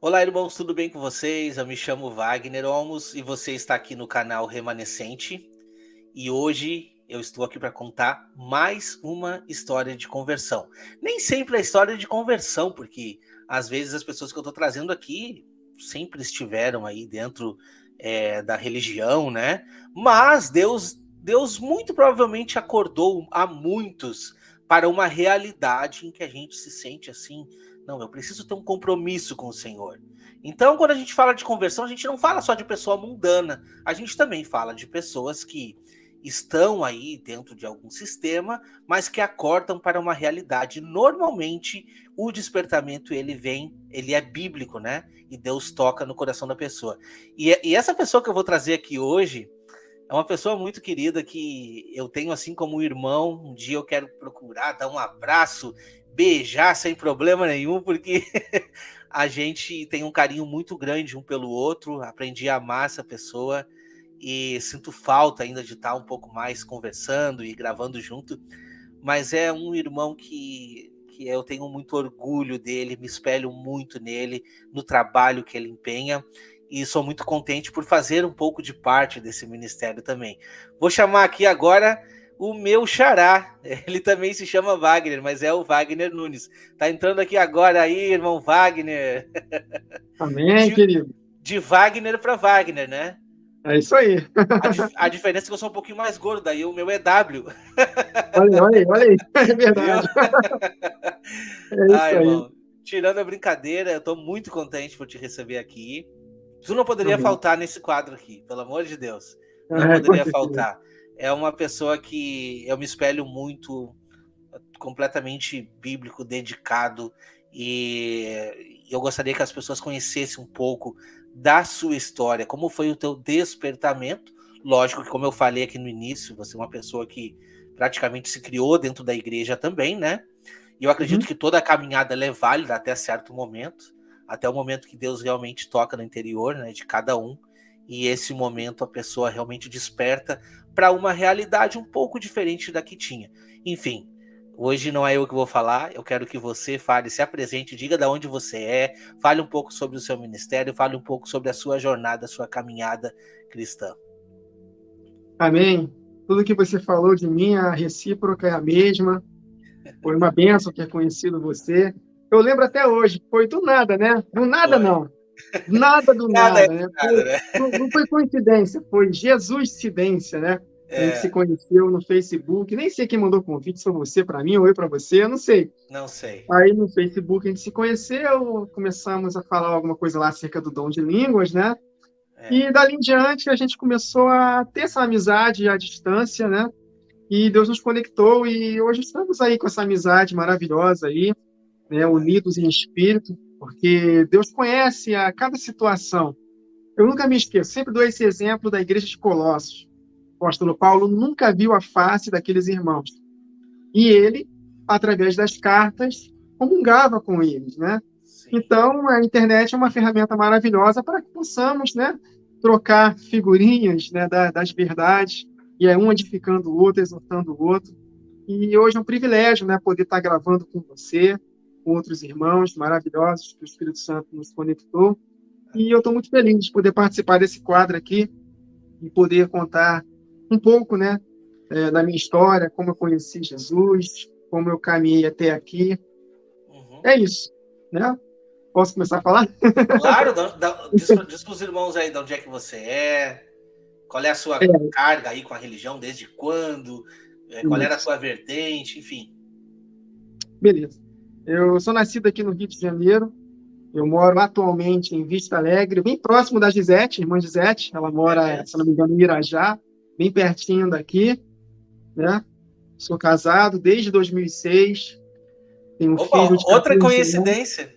Olá, irmãos, tudo bem com vocês? Eu me chamo Wagner Olmos e você está aqui no canal Remanescente. E hoje eu estou aqui para contar mais uma história de conversão. Nem sempre é história de conversão, porque às vezes as pessoas que eu estou trazendo aqui sempre estiveram aí dentro da religião, né? Mas Deus muito provavelmente acordou a muitos para uma realidade em que a gente se sente assim. Não, eu preciso ter um compromisso com o Senhor. Então, quando a gente fala de conversão, a gente não fala só de pessoa mundana, a gente também fala de pessoas que estão aí dentro de algum sistema, mas que acordam para uma realidade. Normalmente, o despertamento ele é bíblico, né? E Deus toca no coração da pessoa. E essa pessoa que eu vou trazer aqui hoje é uma pessoa muito querida que eu tenho assim como um irmão. Um dia eu quero procurar, dar um abraço, beijar sem problema nenhum, porque a gente tem um carinho muito grande um pelo outro. Aprendi a amar essa pessoa e sinto falta ainda de estar um pouco mais conversando e gravando junto, mas é um irmão que eu tenho muito orgulho dele, me espelho muito nele, no trabalho que ele empenha, e sou muito contente por fazer um pouco de parte desse ministério também. Vou chamar aqui agora o meu xará, ele também se chama Wagner, mas é o Wagner Nunes. Tá entrando aqui agora aí, irmão Wagner. Amém, De, querido. de Wagner para Wagner, né? É isso aí. A diferença é que eu sou um pouquinho mais gordo, daí o meu é W. Olha aí. É Viu? verdade. É Ah, isso aí. irmão, tirando a brincadeira, eu tô muito contente por te receber aqui. Tu não poderia Amém. faltar nesse quadro aqui, pelo amor de Deus. Não Com poderia certeza. faltar. É uma pessoa que eu me espelho muito, completamente bíblico, dedicado, e eu gostaria que as pessoas conhecessem um pouco da sua história, como foi o teu despertamento. Lógico que, como eu falei aqui no início, você é uma pessoa que praticamente se criou dentro da igreja também, né? E eu acredito Uhum. que toda a caminhada ela é válida até certo momento, até o momento que Deus realmente toca no interior, né, de cada um. E esse momento a pessoa realmente desperta para uma realidade um pouco diferente da que tinha. Enfim, hoje não é eu que vou falar, eu quero que você fale, se apresente, diga de onde você é, fale um pouco sobre o seu ministério, fale um pouco sobre a sua jornada, a sua caminhada cristã. Amém. Tudo que você falou de mim, a recíproca é a mesma. Foi uma bênção ter conhecido você. Eu lembro até hoje, foi do nada, né? Do nada, Foi. não. Nada do Nada é nada, né? nada, né? Não foi coincidência, foi Jesuscidência, né? A gente se É, conheceu no Facebook. Nem sei quem mandou convite, se foi você para mim ou eu para você, eu não sei. não sei. Aí no Facebook a gente se conheceu, começamos a falar alguma coisa lá acerca do dom de línguas, né? É. E dali em diante a gente começou a ter essa amizade à distância, né? E Deus nos conectou e hoje estamos aí com essa amizade maravilhosa aí, né? Unidos em espírito, porque Deus conhece a cada situação. Eu nunca me esqueço, sempre dou esse exemplo da igreja de Colossos. O apóstolo Paulo nunca viu a face daqueles irmãos. E ele, através das cartas, comungava com eles, né? Sim. Então, a internet é uma ferramenta maravilhosa para que possamos, né, trocar figurinhas, né, das verdades, e é um edificando o outro, exortando o outro. E hoje é um privilégio, né, poder estar gravando com você, com outros irmãos maravilhosos que o Espírito Santo nos conectou. E eu estou muito feliz de poder participar desse quadro aqui e poder contar um pouco, né, da minha história, como eu conheci Jesus, como eu caminhei até aqui. Uhum. É isso, né? Posso começar a falar? Claro, diz para os irmãos aí de onde é que você é, qual é a sua É, carga aí com a religião, desde quando, qual era a isso. tua vertente, enfim. Beleza. Eu sou nascido aqui no Rio de Janeiro. Eu moro atualmente em Vista Alegre, bem próximo da Gisete, irmã Gisete. Ela É mora, se não mesmo? me engano, em Irajá, bem pertinho daqui, né? Sou casado desde 2006. Tenho um Opa, filho de outra 14 anos. coincidência.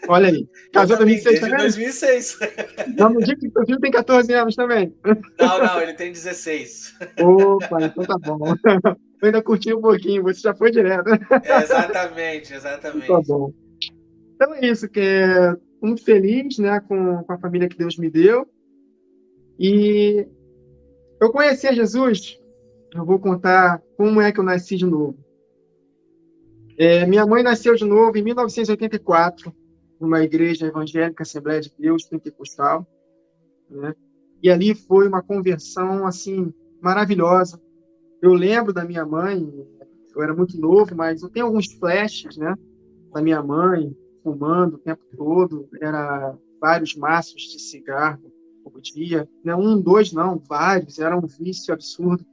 Olha aí. Eu Casou em também, 2006 desde também? 2006. Não me diga que seu filho tem 14 anos também. Não, não, ele tem 16. Opa, então tá bom. Eu ainda curti um pouquinho, você já foi direto. É, exatamente, Tá exatamente. bom. Então é isso, que é muito feliz, né, com a família que Deus me deu. E eu conheci a Jesus, eu vou contar como é que eu nasci de novo. Minha mãe nasceu de novo em 1984, numa igreja evangélica, Assembleia de Deus, pentecostal, né? E ali foi uma conversão, assim, maravilhosa. Eu lembro da minha mãe, eu era muito novo, mas eu tenho alguns flashes, né, da minha mãe fumando o tempo todo, era vários maços de cigarro por dia, não um, dois, não, vários, era um vício absurdo.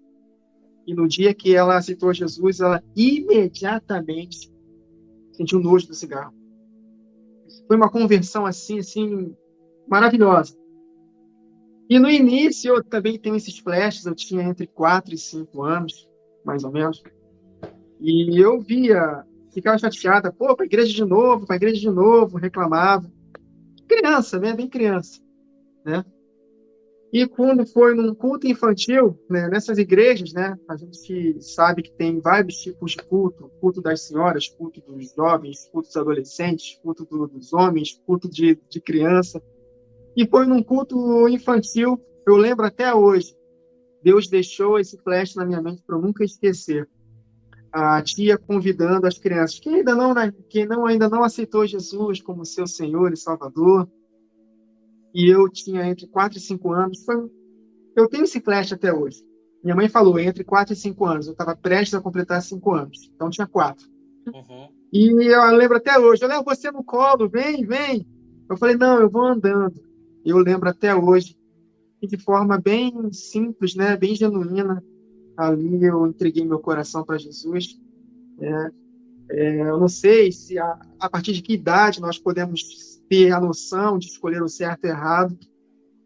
E no dia que ela aceitou Jesus, ela imediatamente sentiu nojo do cigarro. Foi uma conversão assim, maravilhosa. E no início eu também tenho esses flashes, eu tinha entre 4 e 5 anos, mais ou menos. E eu via, ficava chateada, pô, para a igreja de novo, reclamava. Criança, né? Bem criança, né? E quando foi num culto infantil, né, nessas igrejas, né, a gente sabe que tem vários tipos de culto, culto das senhoras, culto dos jovens, culto dos adolescentes, culto dos homens, culto de criança. E foi num culto infantil, eu lembro até hoje, Deus deixou esse flash na minha mente para eu nunca esquecer. A tia convidando as crianças ainda não aceitou Jesus como seu Senhor e Salvador, e eu tinha entre 4 e 5 anos, eu tenho esse flash até hoje. Minha mãe falou entre 4 e 5 anos, eu estava prestes a completar 5 anos, então tinha 4. Uhum. E eu lembro até hoje, eu levo você no colo, vem, vem. Eu falei, não, eu vou andando. Eu lembro até hoje, e de forma bem simples, né, bem genuína, ali eu entreguei meu coração para Jesus. Eu não sei se a partir de que idade nós podemos ter a noção de escolher o certo e o errado,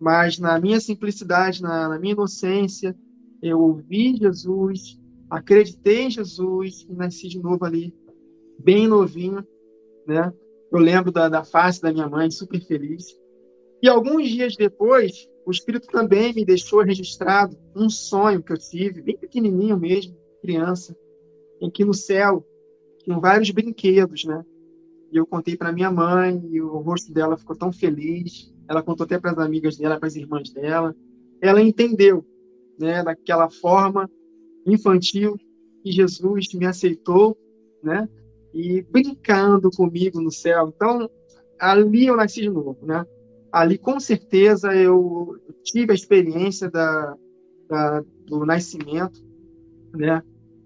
mas na minha simplicidade, na minha inocência, eu ouvi Jesus, acreditei em Jesus e nasci de novo ali, bem novinho, né? Eu lembro da face da minha mãe, super feliz. E alguns dias depois, o Espírito também me deixou registrado um sonho que eu tive, bem pequenininho mesmo, criança, em que no céu tinham vários brinquedos, né? E eu contei para minha mãe, e o rosto dela ficou tão feliz. Ela contou até para as amigas dela, para as irmãs dela. Ela entendeu, né, daquela forma infantil que Jesus me aceitou, né? E brincando comigo no céu. Então, ali eu nasci de novo, né? Ali, com certeza, eu tive a experiência do nascimento, né?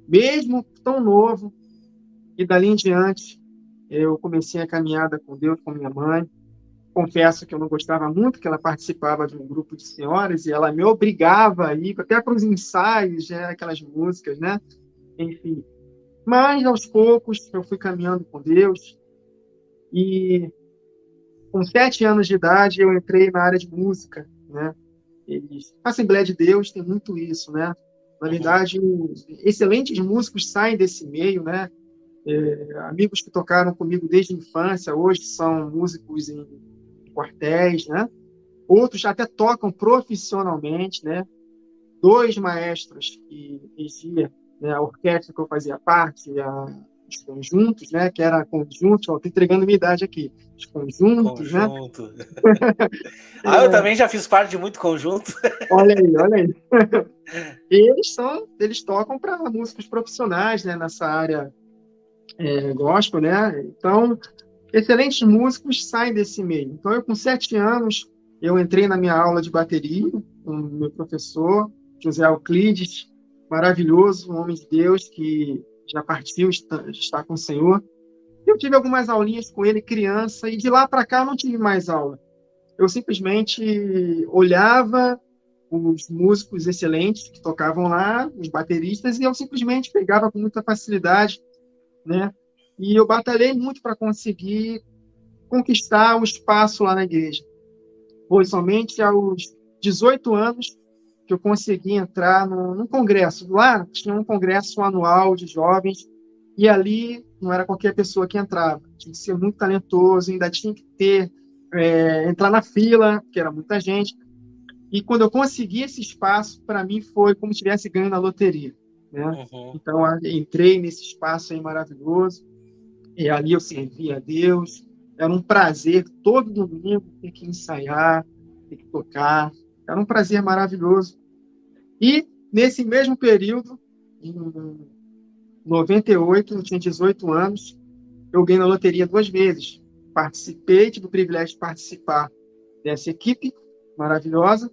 Mesmo tão novo, e dali em diante, eu comecei a caminhada com Deus, com minha mãe. Confesso que eu não gostava muito, que ela participava de um grupo de senhoras e ela me obrigava a ir até para os ensaios, né, aquelas músicas, né? Enfim. Mas, aos poucos, eu fui caminhando com Deus e, com 7 anos de idade, eu entrei na área de música, né? A Assembleia de Deus tem muito isso, né? Na Uhum. verdade, excelentes músicos saem desse meio, né? Amigos que tocaram comigo desde a infância, hoje são músicos em quartéis, né? Outros até tocam profissionalmente, né? Dois maestros que regia, né, a orquestra que eu fazia parte, os conjuntos, né? Que era conjunto, estou entregando minha idade aqui, os conjuntos, né? Conjunto. Ah, eu também já fiz parte de muito conjunto. Olha aí, olha aí. E eles tocam para músicos profissionais, né? Nessa área gospel, né? Então, excelentes músicos saem desse meio. Então, eu com 7 anos, eu entrei na minha aula de bateria com o meu professor, José Euclides, maravilhoso, um homem de Deus que já partiu, está com o Senhor. Eu tive algumas aulinhas com ele criança, e de lá para cá eu não tive mais aula. Eu simplesmente olhava os músicos excelentes que tocavam lá, os bateristas, e eu simplesmente pegava com muita facilidade, né? E eu batalhei muito para conseguir conquistar o espaço lá na igreja. Foi somente aos 18 anos que eu consegui entrar num congresso. Lá tinha um congresso anual de jovens, e ali não era qualquer pessoa que entrava. Tinha que ser muito talentoso, ainda tinha que entrar na fila, que era muita gente. E quando eu consegui esse espaço, para mim foi como se tivesse ganho na loteria, né? Uhum. Então, entrei nesse espaço aí maravilhoso, e ali eu servia a Deus. Era um prazer todo domingo ter que ensaiar, ter que tocar. Era um prazer maravilhoso. E nesse mesmo período, em 98, eu tinha 18 anos, eu ganhei na loteria 2 vezes. participei, tive o privilégio de participar dessa equipe maravilhosa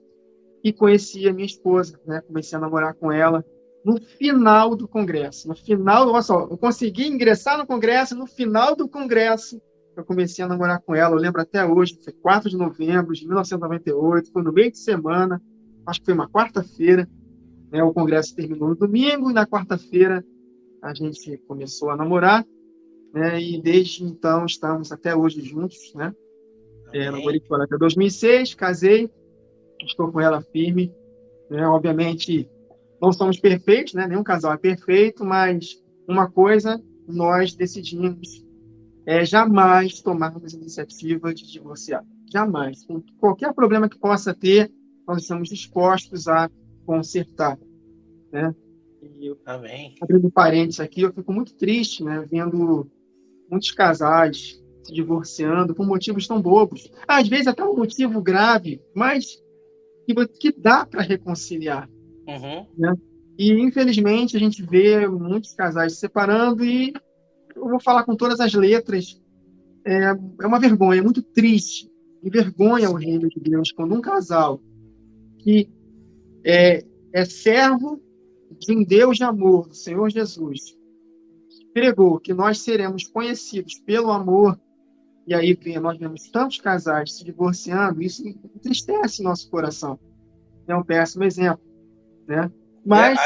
e conheci a minha esposa, né? Comecei a namorar com ela no final do congresso. No final, olha só, eu consegui ingressar no congresso, no final do congresso eu comecei a namorar com ela. Eu lembro até hoje, foi 4 de novembro de 1998, foi no meio de semana, acho que foi uma quarta-feira, né? O congresso terminou no domingo e na quarta-feira a gente começou a namorar, né? E desde então estamos até hoje juntos, né? Namorei Amém. com ela até 2006, casei, estou com ela firme, né? Obviamente não somos perfeitos, né? Nenhum casal é perfeito, mas uma coisa nós decidimos jamais tomarmos iniciativa de divorciar. Jamais. Com qualquer problema que possa ter, nós estamos dispostos a consertar, né? E Amém. abrindo parênteses aqui, eu fico muito triste, né? Vendo muitos casais se divorciando por motivos tão bobos. Às vezes até um motivo grave, mas que dá para reconciliar, Uhum. né? E, infelizmente, a gente vê muitos casais se separando e eu vou falar com todas as letras, é uma vergonha, é muito triste, envergonha o Sim. reino de Deus quando um casal que é servo de um Deus de amor, do Senhor Jesus, pregou que nós seremos conhecidos pelo amor, e aí nós vemos tantos casais se divorciando, isso entristece nosso coração. É um péssimo exemplo, né? Mas,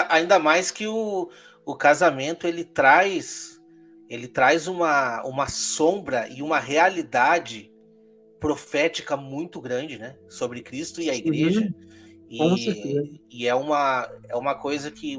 Ainda mais que o casamento ele traz uma sombra e uma realidade profética muito grande, né? Sobre Cristo e a igreja. sim, com certeza, E é uma coisa que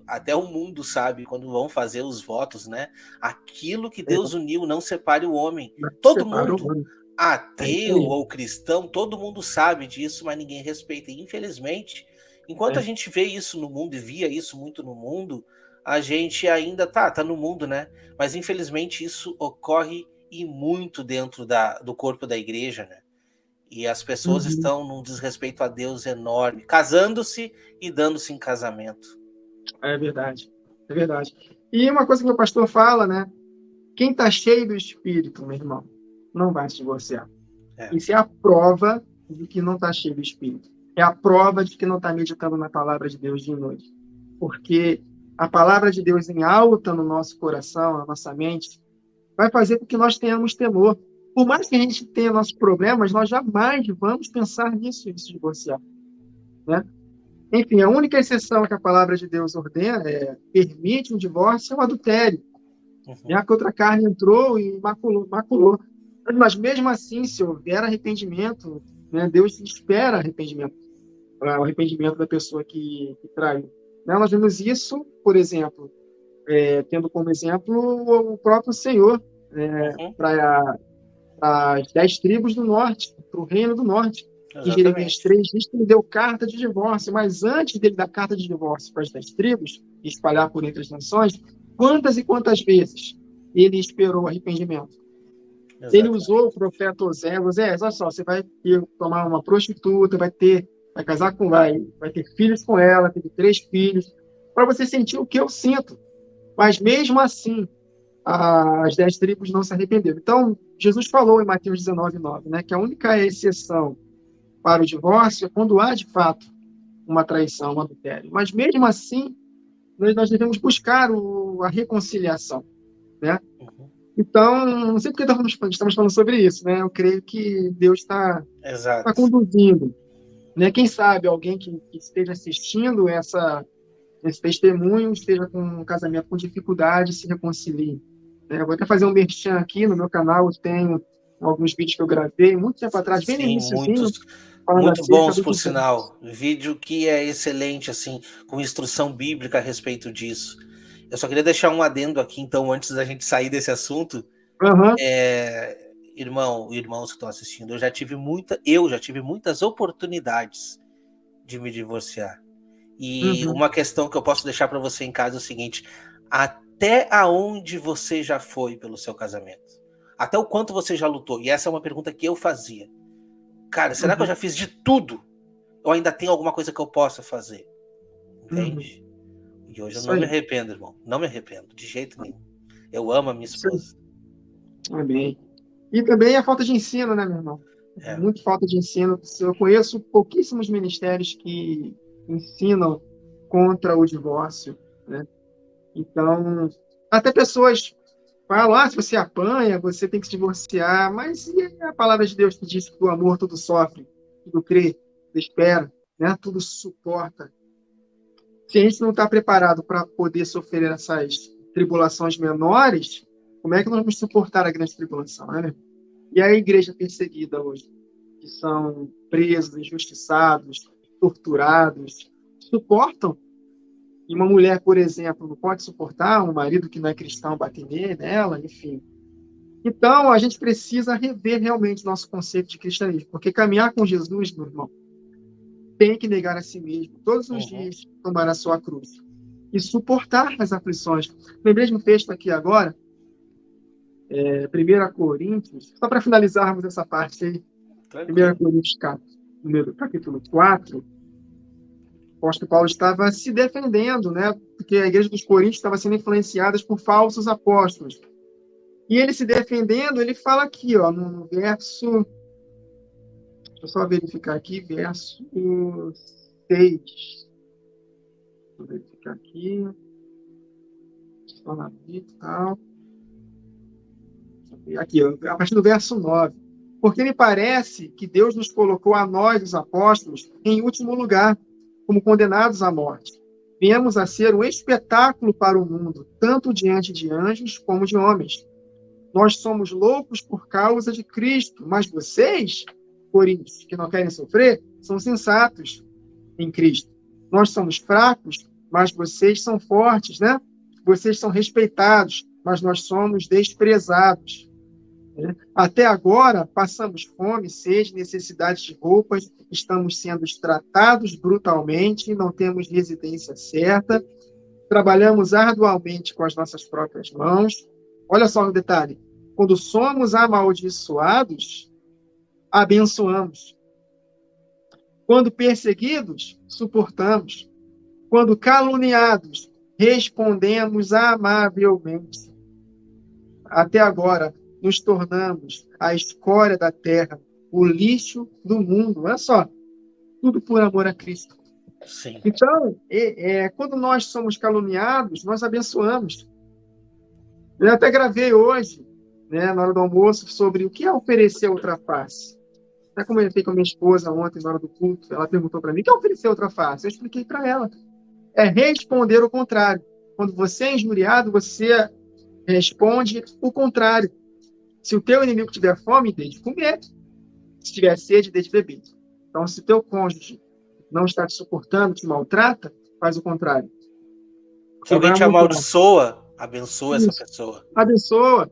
até o mundo sabe quando vão fazer os votos, né? Aquilo que é, Deus uniu não separe o homem. mas Todo separa o mundo, homem. É isso ateu aí. ou cristão, todo mundo sabe disso, mas ninguém respeita. E, infelizmente, enquanto a É. gente vê isso no mundo e via isso muito no mundo, a gente ainda tá no mundo, né? Mas infelizmente isso ocorre e muito dentro do corpo da igreja, né? E as pessoas Uhum. estão num desrespeito a Deus enorme, casando-se e dando-se em casamento. É verdade. É verdade. E uma coisa que o pastor fala, né? Quem está cheio do Espírito, meu irmão, não vai se divorciar. É. Isso é a prova de que não está cheio do Espírito. É a prova de que não está meditando na palavra de Deus de noite. Porque a palavra de Deus em alta no nosso coração, na nossa mente, vai fazer com que nós tenhamos temor. Por mais que a gente tenha nossos problemas, nós jamais vamos pensar nisso de se divorciar, né? Enfim, a única exceção que a palavra de Deus ordena, permite um divórcio, é o adultério. Uhum. Né? Que outra carne entrou e maculou. Mas mesmo assim, se houver arrependimento, né, Deus espera arrependimento, o arrependimento da pessoa que traiu. Né? Nós vemos isso, por exemplo, tendo como exemplo o próprio Senhor, Uhum. para as 10 tribos do norte, para o reino do norte. Em Jeremias Exatamente. 3 diz que ele deu carta de divórcio, mas antes dele dar carta de divórcio para as 10 tribos e espalhar por entre as nações, quantas e quantas vezes ele esperou o arrependimento? Ele usou o Exatamente. profeta Osés. Osés, olha só, você vai tomar uma prostituta, vai casar vai ter filhos com ela, teve 3 filhos, para você sentir o que eu sinto. Mas mesmo assim, as 10 tribos não se arrependeram. Então, Jesus falou em Mateus 19:9, né, que a única exceção para o divórcio é quando há, de fato, uma traição, um adultério. Mas, mesmo assim, nós devemos buscar a reconciliação, né? Uhum. Então, não sei por que estamos falando sobre isso, né? Eu creio que Deus está Exato. conduzindo, né? Quem sabe alguém que esteja assistindo esse testemunho esteja com um casamento com dificuldade, se reconcilie. Eu vou até fazer um merchan aqui no meu canal, eu tenho alguns vídeos que eu gravei muito tempo atrás, bem no Sim, iniciozinho, muitos, falando muito acerca bons, do por divórcio. sinal. Vídeo que é excelente, assim, com instrução bíblica a respeito disso. Eu só queria deixar um adendo aqui, então, antes da gente sair desse assunto. Aham, Irmãos que estão assistindo, já tive muitas oportunidades de me divorciar. E uhum, uma questão que eu posso deixar para você em casa é o seguinte: até aonde você já foi pelo seu casamento? Até o quanto você já lutou? E essa é uma pergunta que eu fazia. Cara, será que eu uhum, já fiz de tudo? Ou ainda tem alguma coisa que eu possa fazer? uhum. Entende? E hoje eu Isso não me aí, arrependo, irmão. Não me arrependo, de jeito nenhum. Eu amo a minha isso aí. esposa. Amém. E também a falta de ensino, né, meu irmão? É. Muito falta de ensino. Eu conheço pouquíssimos ministérios que ensinam contra o divórcio, né? Então, até pessoas falam, se você apanha, você tem que se divorciar, mas e a palavra de Deus que diz que o amor tudo sofre, tudo crê, tudo espera, né? Tudo suporta. Se a gente não está preparado para poder sofrer essas tribulações menores, como é que nós vamos suportar a grande tribulação, né? E a igreja perseguida hoje, que são presos, injustiçados, torturados, suportam. E uma mulher, por exemplo, não pode suportar um marido que não é cristão bater nela, enfim. Então, a gente precisa rever realmente nosso conceito de cristianismo, porque caminhar com Jesus, meu irmão, tem que negar a si mesmo, todos os Uhum. dias, tomar a sua cruz e suportar as aflições. Lembrei de um texto aqui agora, 1 Coríntios, só para finalizarmos essa parte aí, 1 Tranquilo. Coríntios, capítulo 4, o apóstolo Paulo estava se defendendo, né? Porque a igreja dos Coríntios estava sendo influenciada por falsos apóstolos. E ele se defendendo, ele fala aqui, ó, no verso. Deixa eu só verificar aqui, verso 6. Deixa eu verificar aqui. Só na Bíblia e tal. Aqui, ó, a partir do verso 9. Porque me parece que Deus nos colocou a nós, os apóstolos, em último lugar, como condenados à morte. Viemos a ser um espetáculo para o mundo, tanto diante de anjos como de homens. Nós somos loucos por causa de Cristo, mas vocês, coríntios, que não querem sofrer, são sensatos em Cristo. Nós somos fracos, mas vocês são fortes, né? Vocês são respeitados, mas nós somos desprezados. Né? Até agora, passamos fome, sede, necessidade de roupas, estamos sendo tratados brutalmente, não temos residência certa, trabalhamos arduamente com as nossas próprias mãos. Olha só o detalhe: quando somos amaldiçoados, abençoamos. Quando perseguidos, suportamos. Quando caluniados, respondemos amavelmente. Até agora, nos tornamos a escória da terra, o lixo do mundo. Olha só, tudo por amor a Cristo. Sim. Então, quando nós somos caluniados, nós abençoamos. Eu até gravei hoje, né, na hora do almoço, sobre o que é oferecer outra face. Até comentei com a minha esposa ontem, na hora do culto, ela perguntou para mim, o que é oferecer outra face? Eu expliquei para ela. É responder o contrário. Quando você é injuriado, você responde o contrário. Se o teu inimigo tiver fome, dê de comer. Se tiver sede, dê de beber. Então, se o teu cônjuge não está te suportando, te maltrata, faz o contrário. Se Porque alguém vai te amontoar. amaldiçoa, abençoa essa Isso. pessoa. Abençoa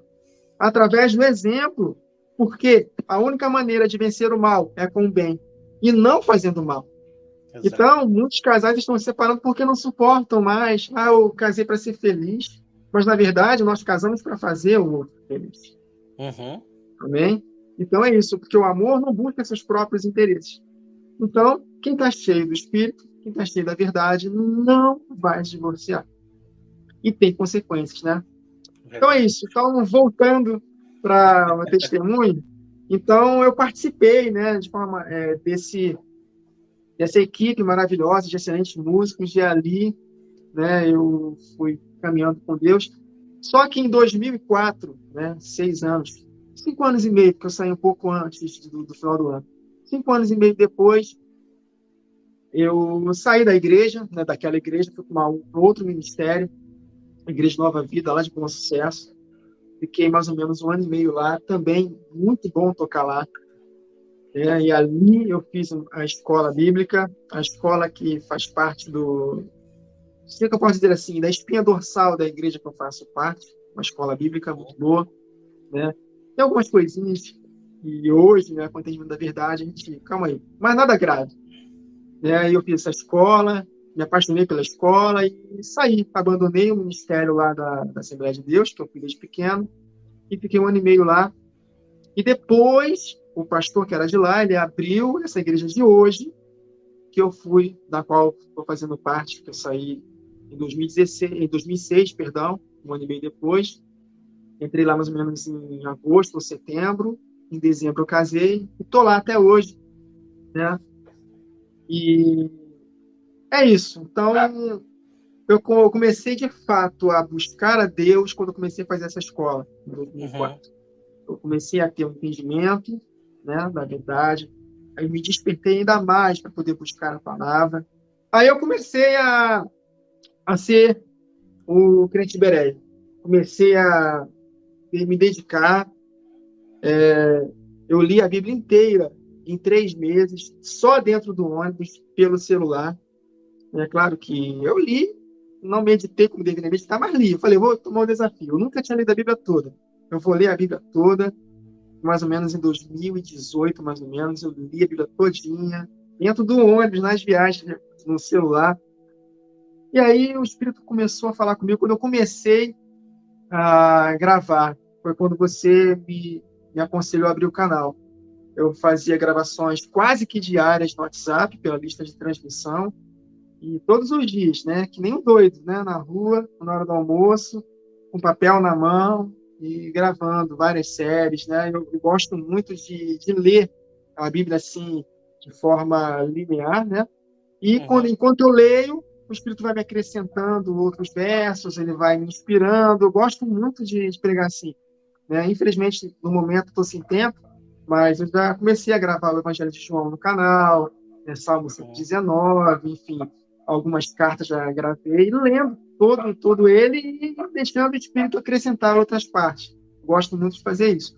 através do exemplo. Porque a única maneira de vencer o mal é com o bem. E não fazendo o mal. Exato. Então, muitos casais estão se separando porque não suportam mais. Eu casei para ser feliz. Mas, na verdade, nós casamos para fazer o outro feliz. Uhum. Amém? Então, é isso. Porque o amor não busca seus próprios interesses. Então, quem está cheio do Espírito, quem está cheio da verdade, não vai se divorciar. E tem consequências, né? Então, é Verdade. isso. Então, voltando para o testemunho, então, eu participei, né, de forma, dessa equipe maravilhosa de excelentes músicos, e ali, né, eu fui caminhando com Deus. Só que em 2004, né, 6 anos, 5 anos e meio, porque eu saí um pouco antes do final do ano, 5 anos e meio depois, eu saí da igreja, né, daquela igreja, fui para um outro ministério, a Igreja Nova Vida, lá de Bom Sucesso. Fiquei mais ou menos 1 ano e meio lá, também muito bom tocar lá. E ali eu fiz a escola bíblica, a escola que faz parte sei que eu posso dizer assim, da espinha dorsal da igreja que eu faço parte, uma escola bíblica muito boa, né? Tem algumas coisinhas que hoje, né, com o entendimento da verdade, a gente, calma aí, mas nada grave, né? E eu fiz essa escola, me apaixonei pela escola e saí, abandonei o ministério lá da Assembleia de Deus, que eu fui desde pequeno, e fiquei 1 ano e meio lá. E depois, o pastor que era de lá, ele abriu essa igreja de hoje, que eu fui, da qual estou fazendo parte, que eu saí em 2016, em 2006, perdão, 1 ano e meio depois. Entrei lá mais ou menos em agosto ou setembro. Em dezembro eu casei e tô lá até hoje, né? E é isso. Então, eu comecei de fato a buscar a Deus quando eu comecei a fazer essa escola, em Uhum. 2004. Eu comecei a ter um entendimento, né, da verdade. Aí me despertei ainda mais para poder buscar a palavra. Aí eu comecei a ser o crente beré. Comecei a me dedicar. Eu li a Bíblia inteira em 3 meses, só dentro do ônibus, pelo celular. É claro que eu li, não meditei como deveria meditar, mas li. Eu falei, vou tomar um desafio. Eu nunca tinha lido a Bíblia toda. Eu vou ler a Bíblia toda, mais ou menos em 2018, mais ou menos. Eu li a Bíblia todinha, dentro do ônibus, nas viagens, no celular. E aí o Espírito começou a falar comigo quando eu comecei a gravar. Foi quando você me aconselhou a abrir o canal. Eu fazia gravações quase que diárias no WhatsApp, pela lista de transmissão, e todos os dias, né? Que nem um doido, né? Na rua, na hora do almoço, com papel na mão e gravando várias séries, né? Eu gosto muito de ler a Bíblia assim, de forma linear, né? E Uhum. enquanto eu leio, o Espírito vai me acrescentando outros versos, ele vai me inspirando. Eu gosto muito de pregar assim, né? Infelizmente, no momento, estou sem tempo, mas eu já comecei a gravar o Evangelho de João no canal, né? Salmo Uhum. 119, enfim, algumas cartas já gravei, lendo todo ele e deixando o Espírito acrescentar outras partes. Gosto muito de fazer isso.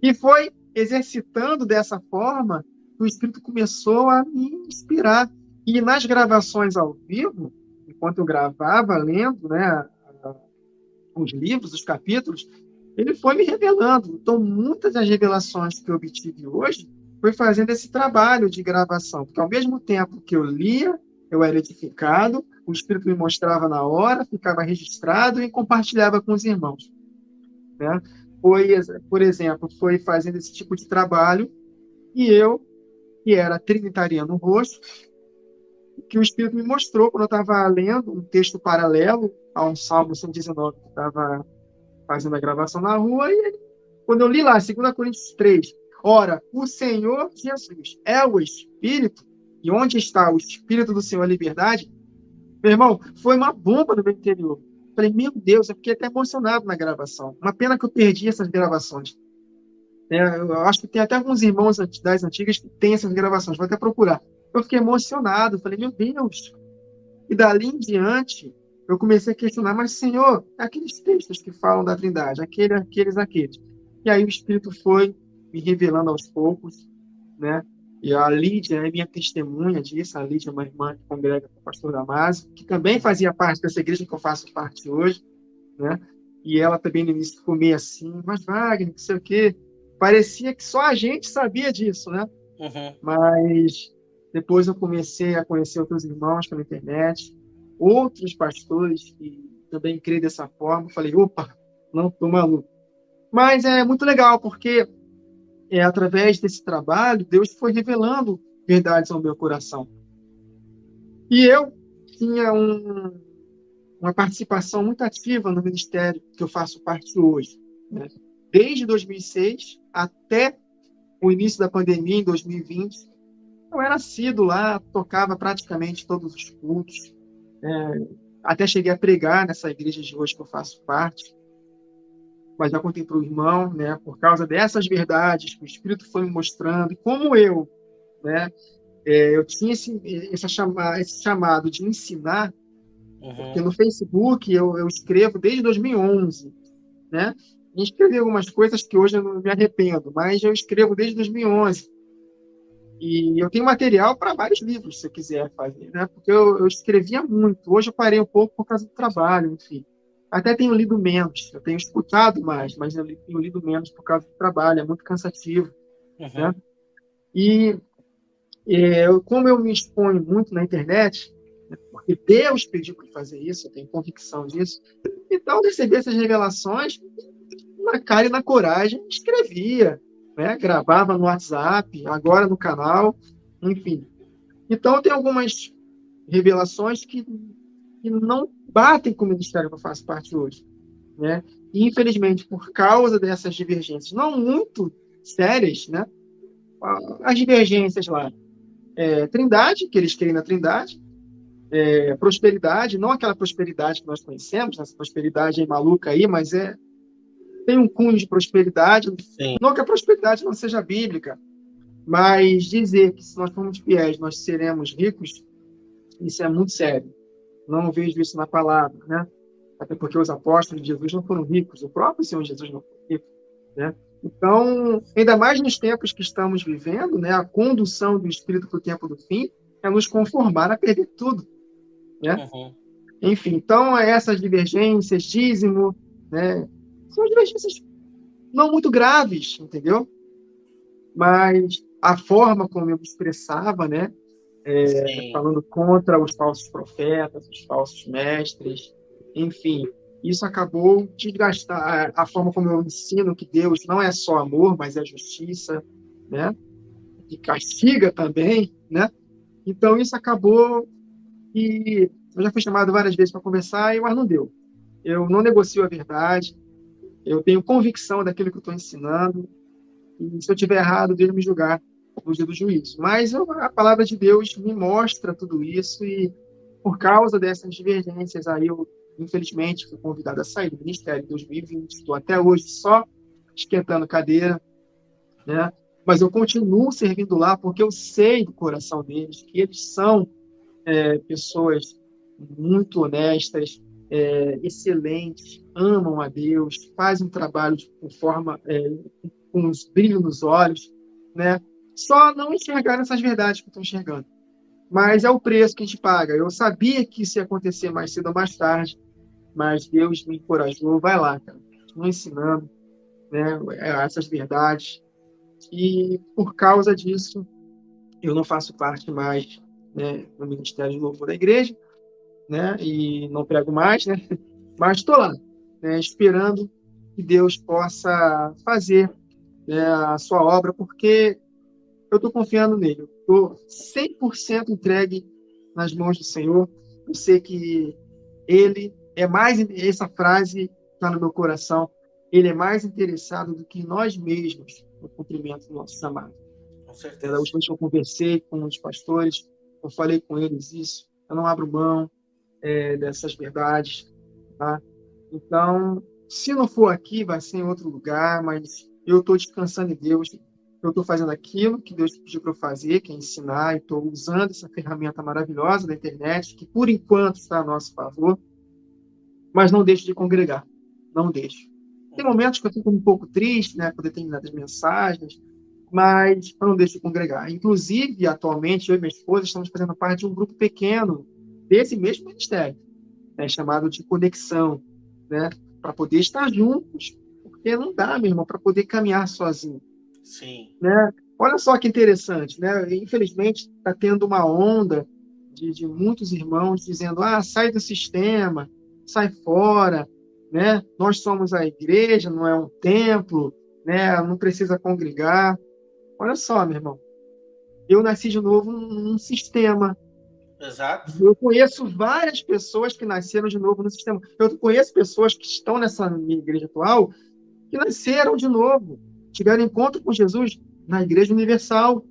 E foi exercitando dessa forma que o Espírito começou a me inspirar. E nas gravações ao vivo, enquanto eu gravava, lendo, né, os livros, os capítulos, ele foi me revelando. Então, muitas das revelações que eu obtive hoje foi fazendo esse trabalho de gravação, porque ao mesmo tempo que eu lia, eu era edificado, o Espírito me mostrava na hora, ficava registrado e compartilhava com os irmãos, né? Foi, por exemplo, foi fazendo esse tipo de trabalho e eu, que era trinitariano roxo, que o Espírito me mostrou quando eu estava lendo um texto paralelo a um Salmo 119 que estava fazendo a gravação na rua, e quando eu li lá, 2 Coríntios 3, ora, o Senhor Jesus é o Espírito, e onde está o Espírito do Senhor, a liberdade, meu irmão, foi uma bomba no meu interior. Falei, meu Deus, eu fiquei até emocionado na gravação. Uma pena que eu perdi essas gravações. Eu acho que tem até alguns irmãos das antigas que têm essas gravações, vou até procurar. Eu fiquei emocionado, falei, meu Deus. E dali em diante, eu comecei a questionar, mas Senhor, aqueles textos que falam da Trindade, aqueles. E aí o Espírito foi me revelando aos poucos, né? E a Lídia é minha testemunha disso, a Lídia é uma irmã que congrega com o pastor Damásio, que também Uhum. fazia parte dessa igreja que eu faço parte hoje, né? E ela também no início ficou meio assim, mas Wagner, não sei o quê. Parecia que só a gente sabia disso, né? Uhum. Mas depois eu comecei a conhecer outros irmãos pela internet, outros pastores que também creem dessa forma. Falei, opa, não estou maluco. Mas é muito legal, porque através desse trabalho, Deus foi revelando verdades ao meu coração. E eu tinha uma participação muito ativa no ministério que eu faço parte hoje, né? Desde 2006 até o início da pandemia, em 2020, eu era assíduo lá, tocava praticamente todos os cultos, até cheguei a pregar nessa igreja de hoje que eu faço parte, mas já contei para o irmão, né, por causa dessas verdades que o Espírito foi me mostrando, e como eu, né, eu tinha esse chamado de ensinar, porque Uhum. no Facebook eu escrevo desde 2011, né, e escrevi algumas coisas que hoje eu não me arrependo, mas eu escrevo desde 2011. E eu tenho material para vários livros, se eu quiser fazer, né? Porque eu escrevia muito. Hoje eu parei um pouco por causa do trabalho, enfim. Até tenho lido menos. Eu tenho escutado mais, mas eu tenho lido menos por causa do trabalho. É muito cansativo, né? Uhum. E como eu me exponho muito na internet, né, porque Deus pediu para fazer isso, eu tenho convicção disso. Então, eu recebi essas revelações na cara e na coragem, escrevia, né? Gravava no WhatsApp, agora no canal, enfim. Então, tem algumas revelações que não batem com o ministério que eu faço parte hoje, né? E, infelizmente, por causa dessas divergências, não muito sérias, né? As divergências lá, Trindade, que eles creem na Trindade, prosperidade, não aquela prosperidade que nós conhecemos, essa prosperidade aí maluca aí, mas tem um cunho de prosperidade, Sim. não que a prosperidade não seja bíblica, mas dizer que se nós formos fiéis, nós seremos ricos, isso é muito sério. Não vejo isso na palavra, né? Até porque os apóstolos de Jesus não foram ricos, o próprio Senhor Jesus não foi rico, né? Então, ainda mais nos tempos que estamos vivendo, né, a condução do Espírito para o tempo do fim é nos conformar a perder tudo, né? Uhum. Enfim, então essas divergências, dízimo, né, são divergências não muito graves, entendeu? Mas a forma como eu me expressava, né, Sim. falando contra os falsos profetas, os falsos mestres, enfim, isso acabou de desgastar a forma como eu ensino que Deus não é só amor, mas é justiça, né? E castiga também, né? Então isso acabou e eu já fui chamado várias vezes para conversar, mas não deu. Eu não negocio a verdade, eu tenho convicção daquilo que eu estou ensinando, e se eu estiver errado, Deus me julgar no dia do juízo. Mas a palavra de Deus me mostra tudo isso, e por causa dessas divergências, aí eu, infelizmente, fui convidado a sair do ministério em 2020. Estou até hoje só esquentando cadeira, né? Mas eu continuo servindo lá porque eu sei do coração deles que eles são pessoas muito honestas, excelentes, amam a Deus, fazem um trabalho com forma, com os brilhos nos olhos, né? Só não enxergaram essas verdades que eu estou enxergando. Mas é o preço que a gente paga. Eu sabia que isso ia acontecer mais cedo ou mais tarde, mas Deus me encorajou. Vai lá, cara. Continua ensinando, né, essas verdades. E por causa disso, eu não faço parte mais, né, do Ministério de Louvor da igreja, né, e não prego mais, né, mas estou lá, né, esperando que Deus possa fazer, né, a sua obra, porque eu estou confiando nele. Estou 100% entregue nas mãos do Senhor. Eu sei que ele é mais... Essa frase está no meu coração. Ele é mais interessado do que nós mesmos no cumprimento do nosso chamado. Com Da certeza. última vez que eu conversei com os pastores, eu falei com eles isso. Eu não abro mão dessas verdades, tá? Então, se não for aqui, vai ser em outro lugar, mas eu estou descansando em Deus. Eu estou fazendo aquilo que Deus pediu para eu fazer, que é ensinar, e estou usando essa ferramenta maravilhosa da internet, que por enquanto está a nosso favor, mas não deixo de congregar, não deixo. Tem Uhum. momentos que eu fico um pouco triste, né, por determinadas mensagens, mas eu não deixo de congregar. Inclusive, atualmente, eu e minha esposa estamos fazendo parte de um grupo pequeno desse mesmo ministério, né, chamado de Conexão, né, para poder estar juntos, porque não dá, meu irmão, para poder caminhar sozinho, Sim. né? Olha só que interessante, né? Infelizmente, está tendo uma onda de muitos irmãos dizendo: sai do sistema, sai fora, né? Nós somos a igreja, não é um templo, né? Não precisa congregar. Olha só, meu irmão, eu nasci de novo num sistema. Exato. Eu conheço várias pessoas que nasceram de novo no sistema. Eu conheço pessoas que estão nessa minha igreja atual que nasceram de novo, tiveram encontro com Jesus na Igreja Universal.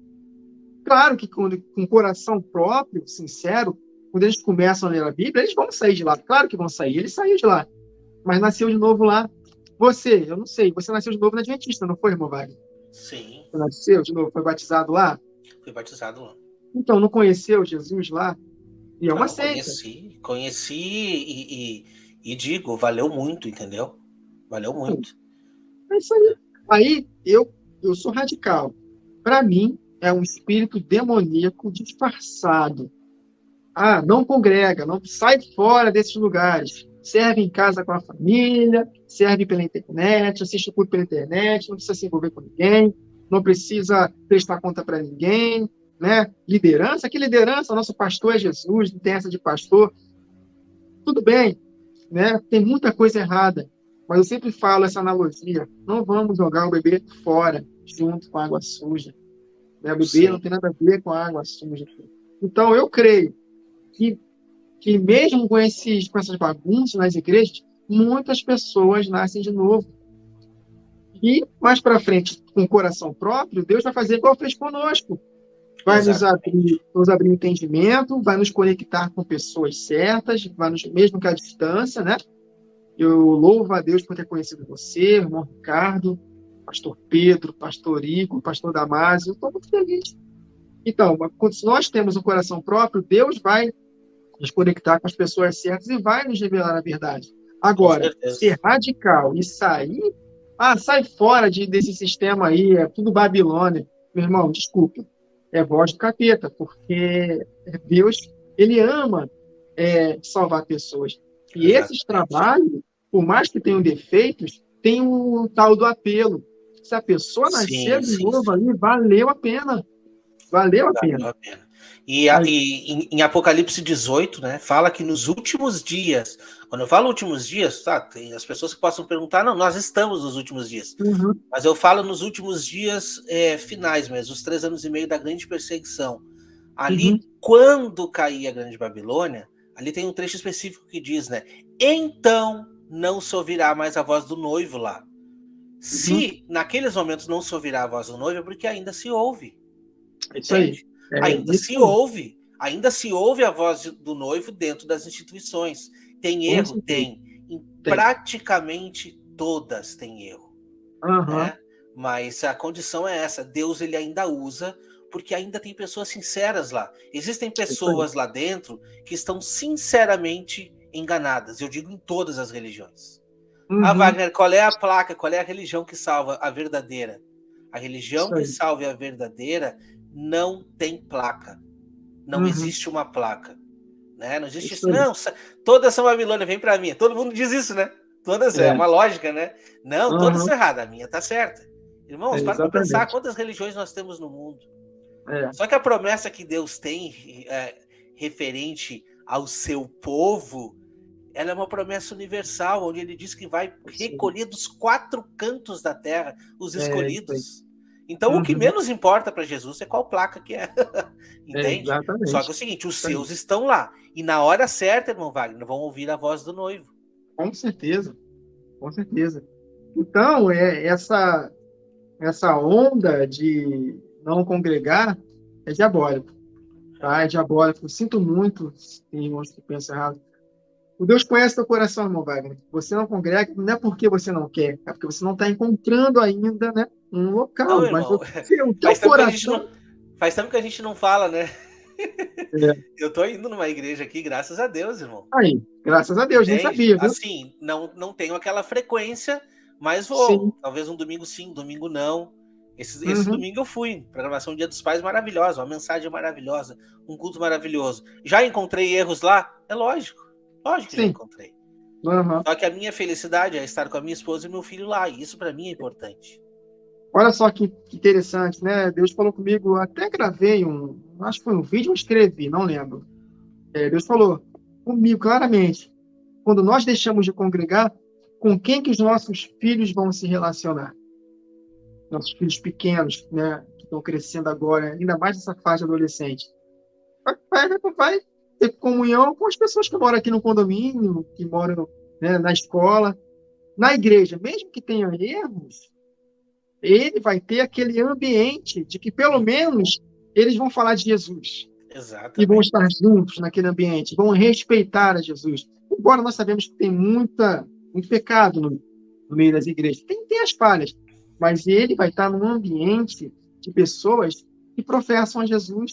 Claro que com coração próprio, sincero, quando eles começam a ler a Bíblia, eles vão sair de lá. Claro que vão sair. Ele saiu de lá, mas nasceu de novo lá. Você, eu não sei, você nasceu de novo na Adventista, não foi, irmão Wagner? Sim. Você nasceu de novo, foi batizado lá? Fui batizado lá. Então, não conheceu Jesus lá? E é uma Não, seita. conheci e digo, valeu muito, entendeu? Valeu muito. É isso aí. Aí, eu sou radical. Para mim, é um espírito demoníaco disfarçado. Não congrega, não sai fora desses lugares. Serve em casa com a família, serve pela internet, assiste o culto pela internet, não precisa se envolver com ninguém, não precisa prestar conta para ninguém, né? Liderança, que liderança? Nosso pastor é Jesus, não tem essa de pastor. Tudo bem, né? Tem muita coisa errada, mas eu sempre falo essa analogia: não vamos jogar o bebê fora junto com a água suja, né? O bebê Sim. não tem nada a ver com a água suja. Então, eu creio que mesmo com essas bagunças nas igrejas, muitas pessoas nascem de novo. E, mais para frente, com o coração próprio, Deus vai fazer igual fez conosco. Vai Exatamente. nos abrir entendimento, vai nos conectar com pessoas certas, mesmo que à distância, né? Eu louvo a Deus por ter conhecido você, irmão Ricardo, pastor Pedro, pastor Igor, pastor Damásio. Estou muito feliz. Então, se nós temos um coração próprio, Deus vai nos conectar com as pessoas certas e vai nos revelar a verdade. Com Agora, certeza. ser radical e sair, sai fora desse sistema aí, é tudo Babilônia. Meu irmão, desculpa, é voz do capeta, porque Deus, ele ama salvar pessoas. E esses Exatamente. trabalhos, por mais que tenham defeitos, tem o tal do apelo. Se a pessoa nascer Sim, de sim, novo sim. ali, valeu a pena. Valeu a Valeu pena. a pena. E, Aí, em Apocalipse 18, né, fala que nos últimos dias, quando eu falo últimos dias, tá, tem as pessoas que possam perguntar, não, nós estamos nos últimos dias. uhum, Mas eu falo nos últimos dias finais mesmo, os 3 anos e meio da grande perseguição. Ali, uhum, quando cair a grande Babilônia, ali tem um trecho específico que diz, né? Então não se ouvirá mais a voz do noivo lá. uhum. Se naqueles momentos não se ouvirá a voz do noivo, é porque ainda se ouve. É isso aí. Entende? É Ainda se ouve a voz do noivo dentro das instituições. Tem com erro? certeza. Tem. Em Tem. praticamente todas tem erro, Aham. né? Mas a condição é essa. Deus ele ainda usa porque ainda tem pessoas sinceras lá. Existem É isso aí. pessoas lá dentro que estão sinceramente enganadas. Eu digo em todas as religiões. Ah, Uhum. Wagner, qual é a placa? Qual é a religião que salva a verdadeira? A religião Isso que aí. salve a verdadeira não tem placa. Não Uhum. existe uma placa. Né? Não É existe isso isso. aí. Não, todas são Babilônia, vem para mim. Todo mundo diz isso, né? Todas, é É. uma lógica, né? Não, todas Aham. são erradas. A minha tá certa. Irmãos, para pensar Exatamente. quantas religiões nós temos no mundo. É. Só que a promessa que Deus tem referente ao seu povo, ela é uma promessa universal, onde ele diz que vai Isso aí. recolher dos 4 cantos da terra os Isso aí. escolhidos. Então, o que Uhum. menos importa para Jesus é qual placa que é. Entende? Só que é Exatamente. o seguinte, os Isso aí. seus estão lá. E na hora certa, irmão Wagner, vão ouvir a voz do noivo. Com certeza. Com certeza. Então, essa onda de não congregar é diabólico. Tá? É diabólico. Sinto muito se tem irmãos que pensam errado. O Deus conhece teu coração, irmão Wagner. Você não congrega, não é porque você não quer, é porque você não está encontrando ainda, né, um Não, local. Mas irmão, o teu faz tempo que a gente coração. não, faz tempo que a gente não fala, né? É, Eu tô indo numa igreja aqui, graças a Deus, irmão. aí, graças a Deus, nem Entende? sabia, viu? Assim, não tenho aquela frequência, mas Sim. vou. Talvez um domingo sim, um domingo não. Esse Uhum. domingo eu fui. Programação Dia dos Pais maravilhosa, uma mensagem maravilhosa, um culto maravilhoso. Já encontrei erros lá? É lógico. Lógico que já Sim. encontrei. Uhum. Só que a minha felicidade é estar com a minha esposa e meu filho lá. E isso para mim é importante. Olha só que interessante, né? Deus falou comigo, até gravei acho que foi um vídeo, eu escrevi, não lembro. Deus falou comigo claramente, quando nós deixamos de congregar, com quem que os nossos filhos vão se relacionar? Nossos filhos pequenos, né, que estão crescendo agora, ainda mais nessa fase adolescente. Vai ter comunhão com as pessoas que moram aqui no condomínio, que moram, né, na escola, na igreja, mesmo que tenha erros, ele vai ter aquele ambiente de que pelo Uhum. menos eles vão falar de Jesus e vão Exatamente. estar juntos naquele ambiente, vão respeitar a Jesus. Embora nós sabemos que tem muito pecado no meio das igrejas, tem as falhas, mas ele vai estar num ambiente de pessoas que professam a Jesus.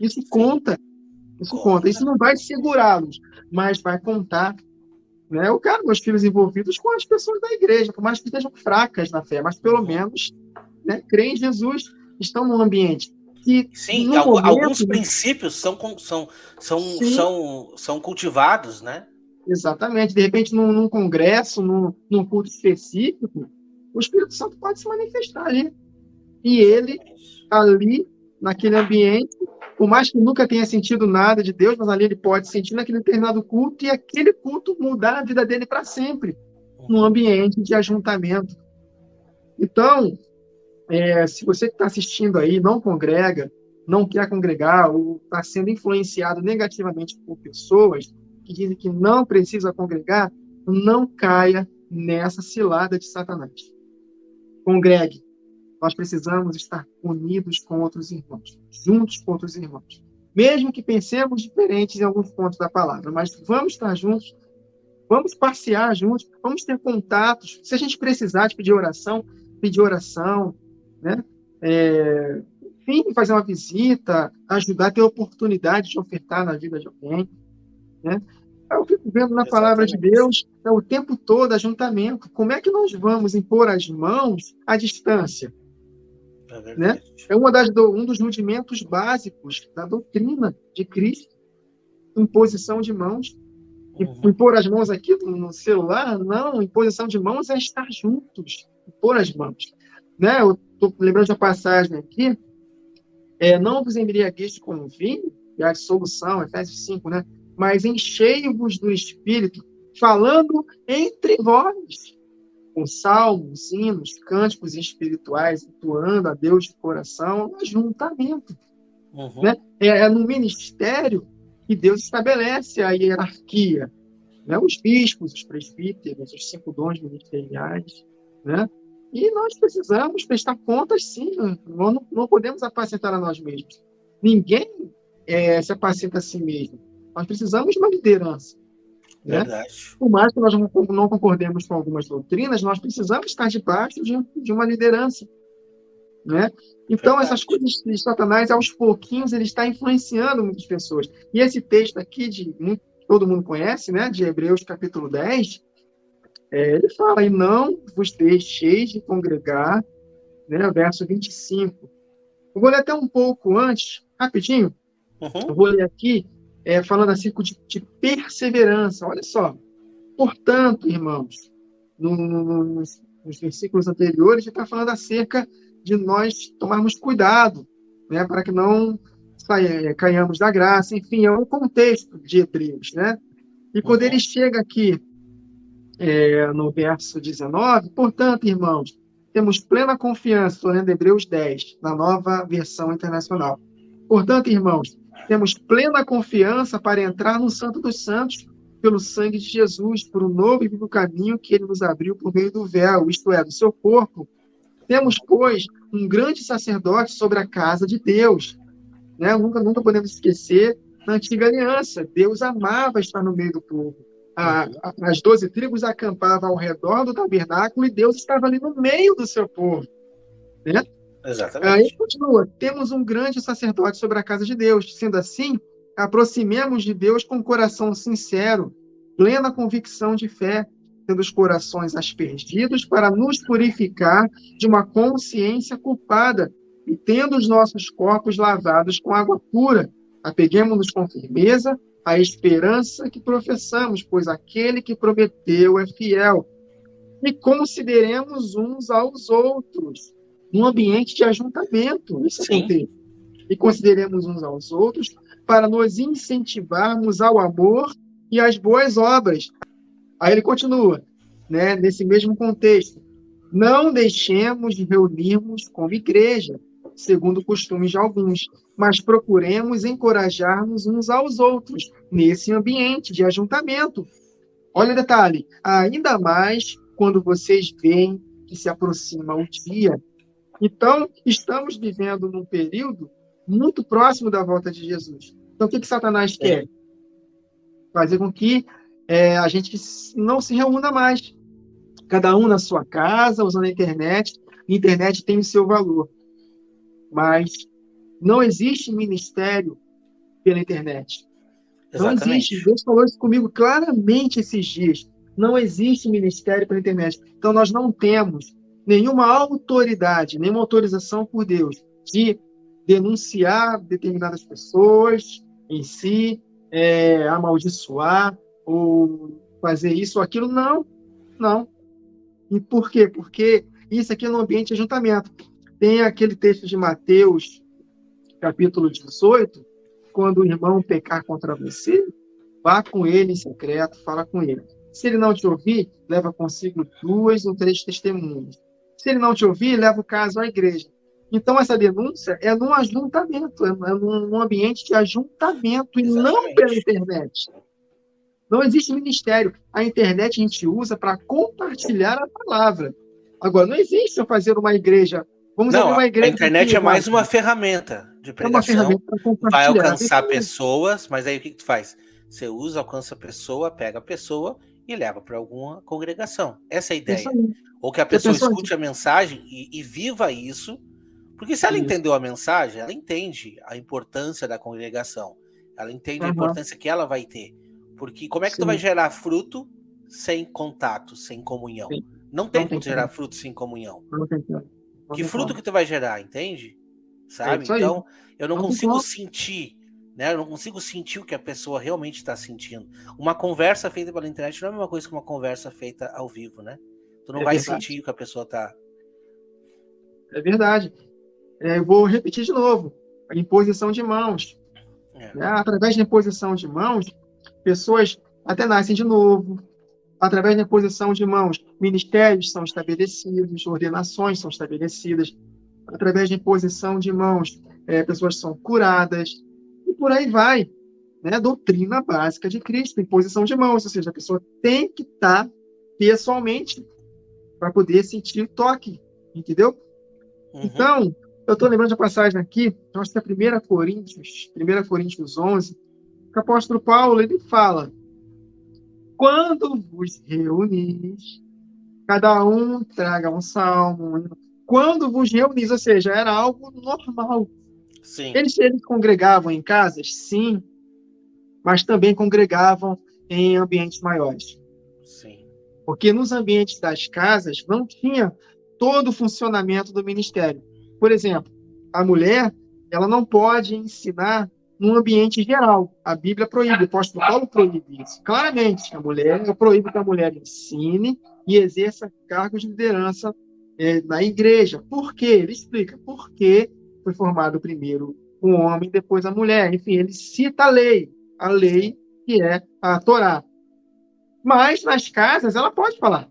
Isso Sim, conta, isso conta. conta. Isso não vai segurá-los, mas vai contar, né? Eu quero meus filhos envolvidos com as pessoas da igreja, por mais que estejam fracas na fé, mas pelo Uhum. menos, né, creem em Jesus, estão num ambiente que, Sim, no alguns momento, né, princípios sim, são cultivados, né? exatamente, de repente, num congresso, num culto específico, o Espírito Santo pode se manifestar ali. E ele, Exatamente. ali, naquele ambiente, por mais que nunca tenha sentido nada de Deus, mas ali ele pode sentir naquele determinado culto e aquele culto mudar a vida dele para sempre, num Uhum. ambiente de ajuntamento. Então, se você que está assistindo aí não congrega, não quer congregar ou está sendo influenciado negativamente por pessoas que dizem que não precisa congregar, não caia nessa cilada de Satanás. Congregue. Nós precisamos estar unidos com outros irmãos, juntos com outros irmãos. Mesmo que pensemos diferentes em alguns pontos da palavra, mas vamos estar juntos, vamos passear juntos, vamos ter contatos. Se a gente precisar de pedir oração, né? Enfim, fazer uma visita, ajudar, ter oportunidade de ofertar na vida de alguém, né? Eu fico vendo na palavra de Deus o tempo todo ajuntamento. Como é que nós vamos impor as mãos à distância? Né? É um dos rudimentos básicos da doutrina de Cristo. Imposição de mãos. Impor as mãos aqui no celular? Não, imposição de mãos é estar juntos. Impor as mãos. Né? Eu estou lembrando de uma passagem aqui. Não vos embriagueis com vinho, e a dissolução, Efésios 5, né? Mas enchei-vos do Espírito, falando entre vós, com salmos, hinos, cânticos espirituais, entoando a Deus de coração, um ajuntamento. Né? É no ministério que Deus estabelece a hierarquia. Né? Os bispos, os presbíteros, os 5 dons ministeriais. Né? E nós precisamos prestar contas, sim. Não podemos apacentar a nós mesmos. Ninguém se apacenta a si mesmo. Nós precisamos de uma liderança. Né? Por mais que nós não concordemos com algumas doutrinas, nós precisamos estar debaixo de uma liderança. Né? Então, essas coisas de Satanás, aos pouquinhos, ele está influenciando muitas pessoas. E esse texto aqui, todo mundo conhece, né? De Hebreus, capítulo 10, ele fala, e não vos deixeis de congregar, né? Verso 25. Eu vou ler até um pouco antes, rapidinho. Eu vou ler aqui, falando acerca de perseverança. Olha só. Portanto, irmãos, nos versículos anteriores, ele está falando acerca de nós tomarmos cuidado, né, para que não caiamos da graça. Enfim, é um contexto de Hebreus. Né? E quando ele chega aqui no verso 19, portanto, irmãos, temos plena confiança, estou lendo Hebreus 10, na nova versão internacional. Portanto, irmãos, temos plena confiança para entrar no Santo dos Santos pelo sangue de Jesus, por um novo e vivo caminho que ele nos abriu por meio do véu, isto é, do seu corpo. Temos, pois, um grande sacerdote sobre a casa de Deus. Né? Nunca podemos esquecer, na antiga aliança, Deus amava estar no meio do povo. As 12 tribos acampavam ao redor do tabernáculo e Deus estava ali no meio do seu povo. Né? Exatamente. Aí continua, temos um grande sacerdote sobre a casa de Deus. Sendo assim, aproximemos de Deus com coração sincero, plena convicção de fé, tendo os corações aspergidos para nos purificar de uma consciência culpada e tendo os nossos corpos lavados com água pura. Apeguemo-nos com firmeza à esperança que professamos, pois aquele que prometeu é fiel. E consideremos uns aos outros num ambiente de ajuntamento. Isso é contexto. E consideremos uns aos outros para nos incentivarmos ao amor e às boas obras. Aí ele continua, né, nesse mesmo contexto. Não deixemos de reunirmos como igreja, segundo o costume de alguns, mas procuremos encorajar-nos uns aos outros nesse ambiente de ajuntamento. Olha o detalhe, ainda mais quando vocês veem que se aproxima o dia. Então, estamos vivendo num período muito próximo da volta de Jesus. Então, o que Satanás quer? Fazer com que a gente não se reúna mais. Cada um na sua casa, usando a internet. A internet tem o seu valor. Mas não existe ministério pela internet. Exatamente. Não existe. Deus falou isso comigo claramente esses dias. Não existe ministério pela internet. Então, nós não temos nenhuma autoridade, nenhuma autorização por Deus de denunciar determinadas pessoas em si, amaldiçoar ou fazer isso ou aquilo. Não. E por quê? Porque isso aqui é no ambiente de ajuntamento. Tem aquele texto de Mateus, capítulo 18, quando o irmão pecar contra você, vá com ele em secreto, fala com ele. Se ele não te ouvir, leva consigo 2 ou 3 testemunhas. Se ele não te ouvir, leva o caso à igreja. Então, essa denúncia é num ajuntamento, é num ambiente de ajuntamento, e não pela internet. Não existe ministério. A internet a gente usa para compartilhar a palavra. Agora, não existe eu fazer uma igreja. Vamos Não, abrir uma a igreja internet aqui, é mais uma Wagner. ferramenta de É uma pregação, ferramenta para vai compartilhar. alcançar pessoas, mas aí o que tu faz? Você usa, alcança a pessoa, pega a pessoa e leva para alguma congregação. Essa é a Isso ideia. aí. Ou que a Você pessoa pensou nisso? escute a mensagem e viva isso, porque se ela Isso. entendeu a mensagem, ela entende a importância da congregação, ela entende a Aham. importância que ela vai ter. Porque como é que tu vai Sim, gerar fruto sem contato, sem comunhão? sim. Não tem Não como tem tu gerar como. fruto sem comunhão. Não tem como. Não Que tem fruto como. que tu vai gerar, entende? É Sabe? isso aí. Então, eu não Não tem consigo como. sentir, né? Eu não consigo sentir o que a pessoa realmente está sentindo. Uma conversa feita pela internet não é a mesma coisa que uma conversa feita ao vivo, né? Tu não É vai verdade. sentir o que a pessoa tá. É verdade. Eu vou repetir de novo. A imposição de mãos. É. Né? Através da imposição de mãos, pessoas até nascem de novo. Através da imposição de mãos, ministérios são estabelecidos, ordenações são estabelecidas. Através da imposição de mãos, pessoas são curadas. E por aí vai. Né? Doutrina básica de Cristo, imposição de mãos. Ou seja, a pessoa tem que estar pessoalmente para poder sentir o toque. Entendeu? Uhum. Então, eu estou lembrando de uma passagem aqui, acho que é 1 Coríntios 11, que o apóstolo Paulo ele fala: quando vos reunis, cada um traga um salmo, um hino. Quando vos reunis, ou seja, era algo normal. Sim, Eles congregavam em casas, sim, mas também congregavam em ambientes maiores. sim. Porque nos ambientes das casas não tinha todo o funcionamento do ministério. Por exemplo, a mulher, ela não pode ensinar num ambiente geral. A Bíblia proíbe, o apóstolo Paulo proíbe isso. Claramente, eu proíbo que a mulher ensine e exerça cargos de liderança na igreja. Por quê? Ele explica. Porque foi formado primeiro o homem, depois a mulher. Enfim, ele cita a Sim. lei que é a Torá. Mas nas casas ela pode falar.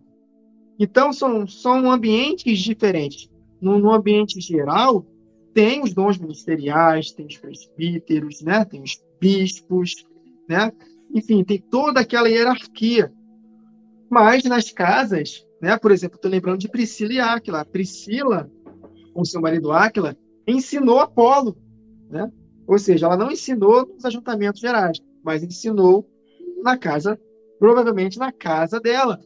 Então são ambientes diferentes. No ambiente geral, tem os dons ministeriais, tem os presbíteros, né? Tem os bispos, né? Enfim, tem toda aquela hierarquia. Mas nas casas, né? Por exemplo, estou lembrando de Priscila e Áquila. Priscila, com seu marido Áquila, ensinou Apolo, né? Ou seja, ela não ensinou nos ajuntamentos gerais, mas ensinou na casa, provavelmente na casa dela.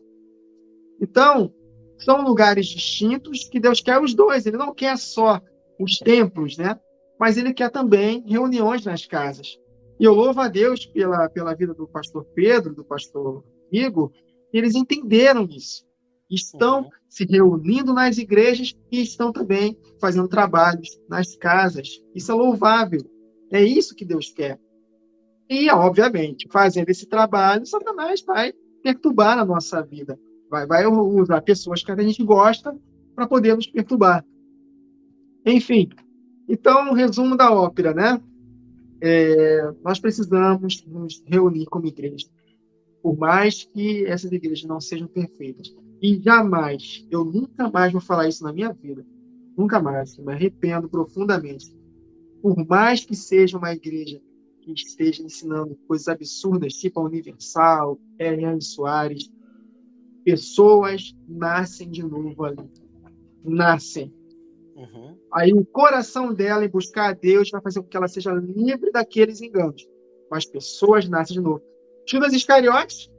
Então, são lugares distintos que Deus quer os dois. Ele não quer só os templos, né? Mas ele quer também reuniões nas casas. E eu louvo a Deus pela vida do pastor Pedro, do pastor Igor, eles entenderam isso. Estão Uhum. se reunindo nas igrejas e estão também fazendo trabalhos nas casas. Isso é louvável. É isso que Deus quer. E, obviamente, fazendo esse trabalho, Satanás vai perturbar a nossa vida. Vai usar pessoas que a gente gosta para poder nos perturbar. Enfim, então, resumo da ópera, né? Nós precisamos nos reunir como igreja, por mais que essas igrejas não sejam perfeitas. E jamais, eu nunca mais vou falar isso na minha vida. Nunca mais, eu me arrependo profundamente. Por mais que seja uma igreja que esteja ensinando coisas absurdas, tipo a Universal, Eliane Soares, pessoas nascem de novo ali. Nascem. Uhum. Aí o coração dela em buscar a Deus vai fazer com que ela seja livre daqueles enganos. Mas pessoas nascem de novo. Judas Iscariotes,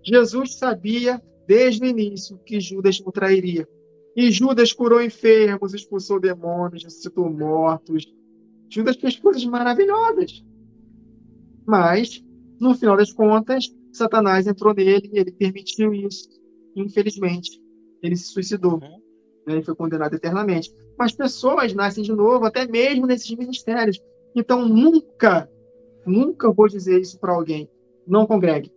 Jesus sabia desde o início que Judas o trairia. E Judas curou enfermos, expulsou demônios, ressuscitou mortos. Judas fez coisas maravilhosas. Mas, no final das contas, Satanás entrou nele e ele permitiu isso. Infelizmente, ele se suicidou, Uhum. né? E foi condenado eternamente. Mas pessoas nascem de novo, até mesmo nesses ministérios. Então, nunca vou dizer isso para alguém. Não congregue.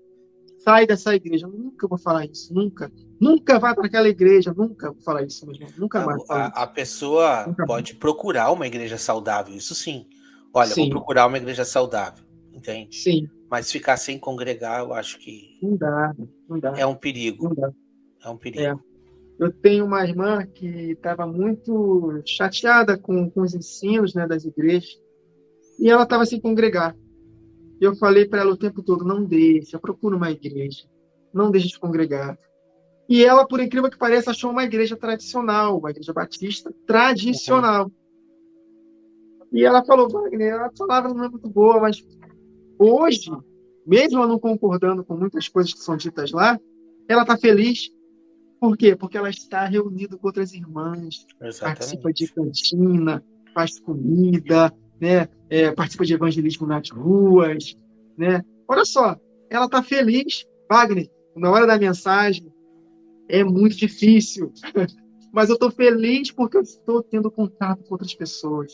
Sai dessa igreja. Nunca vou falar isso. Nunca. Nunca vá para aquela igreja. Nunca vou falar isso, meu irmão. Nunca mais falo A isso. pessoa Nunca mais. pode procurar uma igreja saudável, isso sim. Olha, eu vou Sim, procurar uma igreja saudável, entende? sim. Mas ficar sem congregar, eu acho que Não dá. Não dá. é um perigo. Não dá. É um É. perigo. Eu tenho uma irmã que estava muito chateada com os ensinos, né, das igrejas, e ela estava sem congregar. Eu falei para ela o tempo todo, não deixa, procura uma igreja, não deixe de congregar. E ela, por incrível que pareça, achou uma igreja tradicional, uma igreja batista Uhum. tradicional. E ela falou, Wagner, a palavra não é muito boa, mas hoje, mesmo ela não concordando com muitas coisas que são ditas lá, ela está feliz. Por quê? Porque ela está reunida com outras irmãs, participa de Exatamente. cantina, faz comida, né? Participa de evangelismo nas ruas, né? Olha só, ela está feliz. Wagner, na hora da mensagem, é muito difícil, mas eu estou feliz porque eu estou tendo contato com outras pessoas.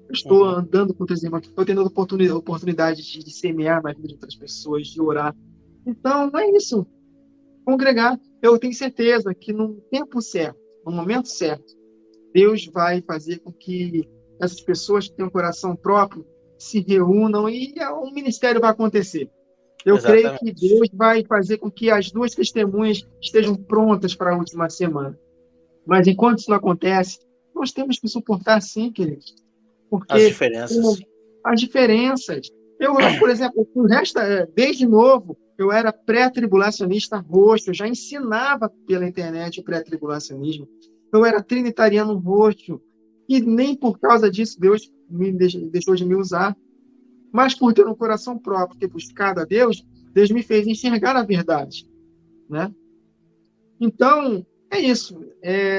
Eu estou Uhum. andando com outras irmãs, estou tendo oportunidade de semear na vida de outras pessoas, de orar. Então, é isso. Congregar, eu tenho certeza que no tempo certo, no momento certo, Deus vai fazer com que essas pessoas que têm um coração próprio se reúnam e um ministério vai acontecer. Eu creio que Exatamente. Deus vai fazer com que as duas testemunhas estejam prontas para a última semana. Mas enquanto isso não acontece, nós temos que suportar sim, queridos, As porque diferenças, sim. as diferenças. Por exemplo, desde novo, eu era pré-tribulacionista roxo, eu já ensinava pela internet o pré-tribulacionismo. Eu era trinitariano roxo, e nem por causa disso Deus deixou de me usar, mas por ter um coração próprio, ter buscado a Deus, Deus me fez enxergar a verdade, né? Então, é isso.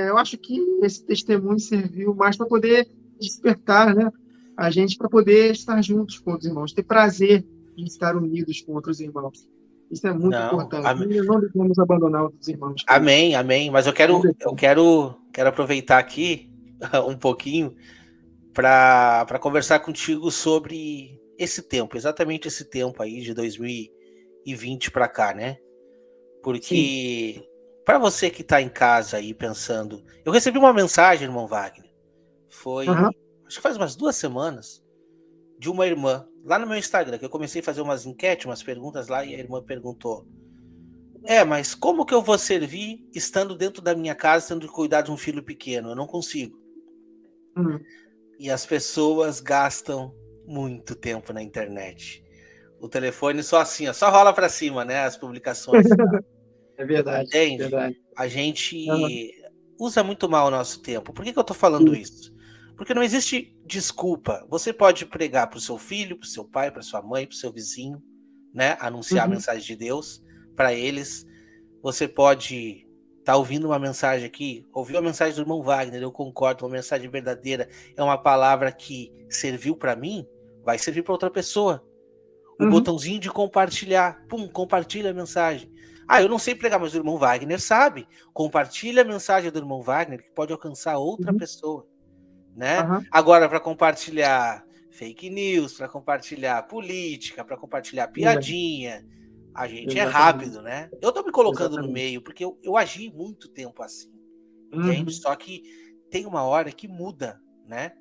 Eu acho que esse testemunho serviu mais para poder despertar, né, a gente para poder estar juntos com outros irmãos, ter prazer em estar unidos com outros irmãos. Isso é muito Não, importante. Não devemos abandonar os irmãos, queridos. amém, amém. Mas eu Não quero, eu devemos. quero, quero aproveitar aqui um pouquinho para conversar contigo sobre esse tempo, exatamente esse tempo aí de 2020 para cá, né? Sim. Porque para você que está em casa aí pensando, eu recebi uma mensagem, irmão Wagner, Aham. acho que faz umas 2 semanas, de uma irmã lá no meu Instagram, que eu comecei a fazer umas enquetes, umas perguntas lá e a irmã perguntou: mas como que eu vou servir estando dentro da minha casa, tendo que cuidar de um filho pequeno? Eu não consigo. Hum. E as pessoas gastam muito tempo na internet. O telefone só assim, ó, só rola para cima, né? As publicações. É verdade, Entende? verdade. A Aham. gente usa muito mal o nosso tempo. Por que, que eu tô falando Isso. isso? Porque não existe desculpa. Você pode pregar para o seu filho, para o seu pai, para sua mãe, para o seu vizinho, né? Anunciar a Uhum. mensagem de Deus para eles. Você pode estar ouvindo uma mensagem aqui, ouviu a mensagem do irmão Wagner, eu concordo, uma mensagem verdadeira, é uma palavra que serviu para mim, vai servir para outra pessoa. O Uhum. botãozinho de compartilhar, pum, compartilha a mensagem. Eu não sei pregar, mas o irmão Wagner sabe. Compartilha a mensagem do irmão Wagner que pode alcançar outra Uhum. pessoa, né? Aham. Agora, para compartilhar fake news, para compartilhar política, para compartilhar É, piadinha, a gente é exatamente. rápido, né? Eu tô me colocando no Exatamente. meio porque eu agi muito tempo assim, entende? Uhum. Só que tem uma hora que muda, né?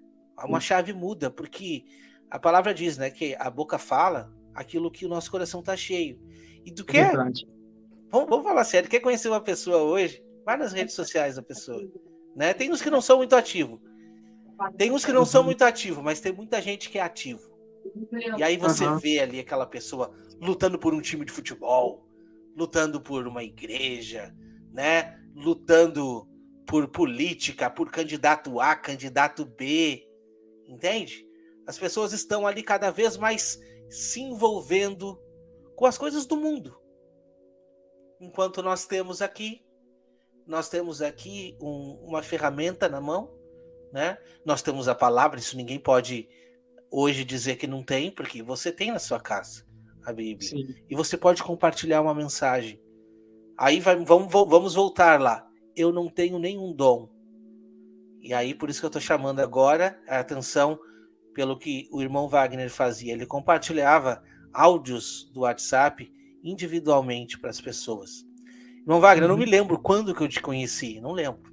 Uma Sim. chave muda, porque a palavra diz, né, que a boca fala aquilo que o nosso coração tá cheio. E tu É quer, verdade. vamos falar sério, quer conhecer uma pessoa hoje? Vai nas redes sociais da pessoa, né? Tem uns que não são muito ativos. Tem uns que não são Uhum. muito ativos, mas tem muita gente que é ativo. E aí você Aham. vê ali aquela pessoa lutando por um time de futebol, lutando por uma igreja, né? Lutando por política, por candidato A, candidato B, entende? As pessoas estão ali cada vez mais se envolvendo com as coisas do mundo. Enquanto nós temos aqui uma ferramenta na mão, né? Nós temos a palavra, isso ninguém pode hoje dizer que não tem, porque você tem na sua casa a Bíblia. Sim. E você pode compartilhar uma mensagem. Aí vamos voltar lá. Eu não tenho nenhum dom. E aí, por isso que eu estou chamando agora a atenção pelo que o irmão Wagner fazia. Ele compartilhava áudios do WhatsApp individualmente para as pessoas. Irmão Wagner, eu não me Uhum. lembro quando que eu te conheci, não lembro.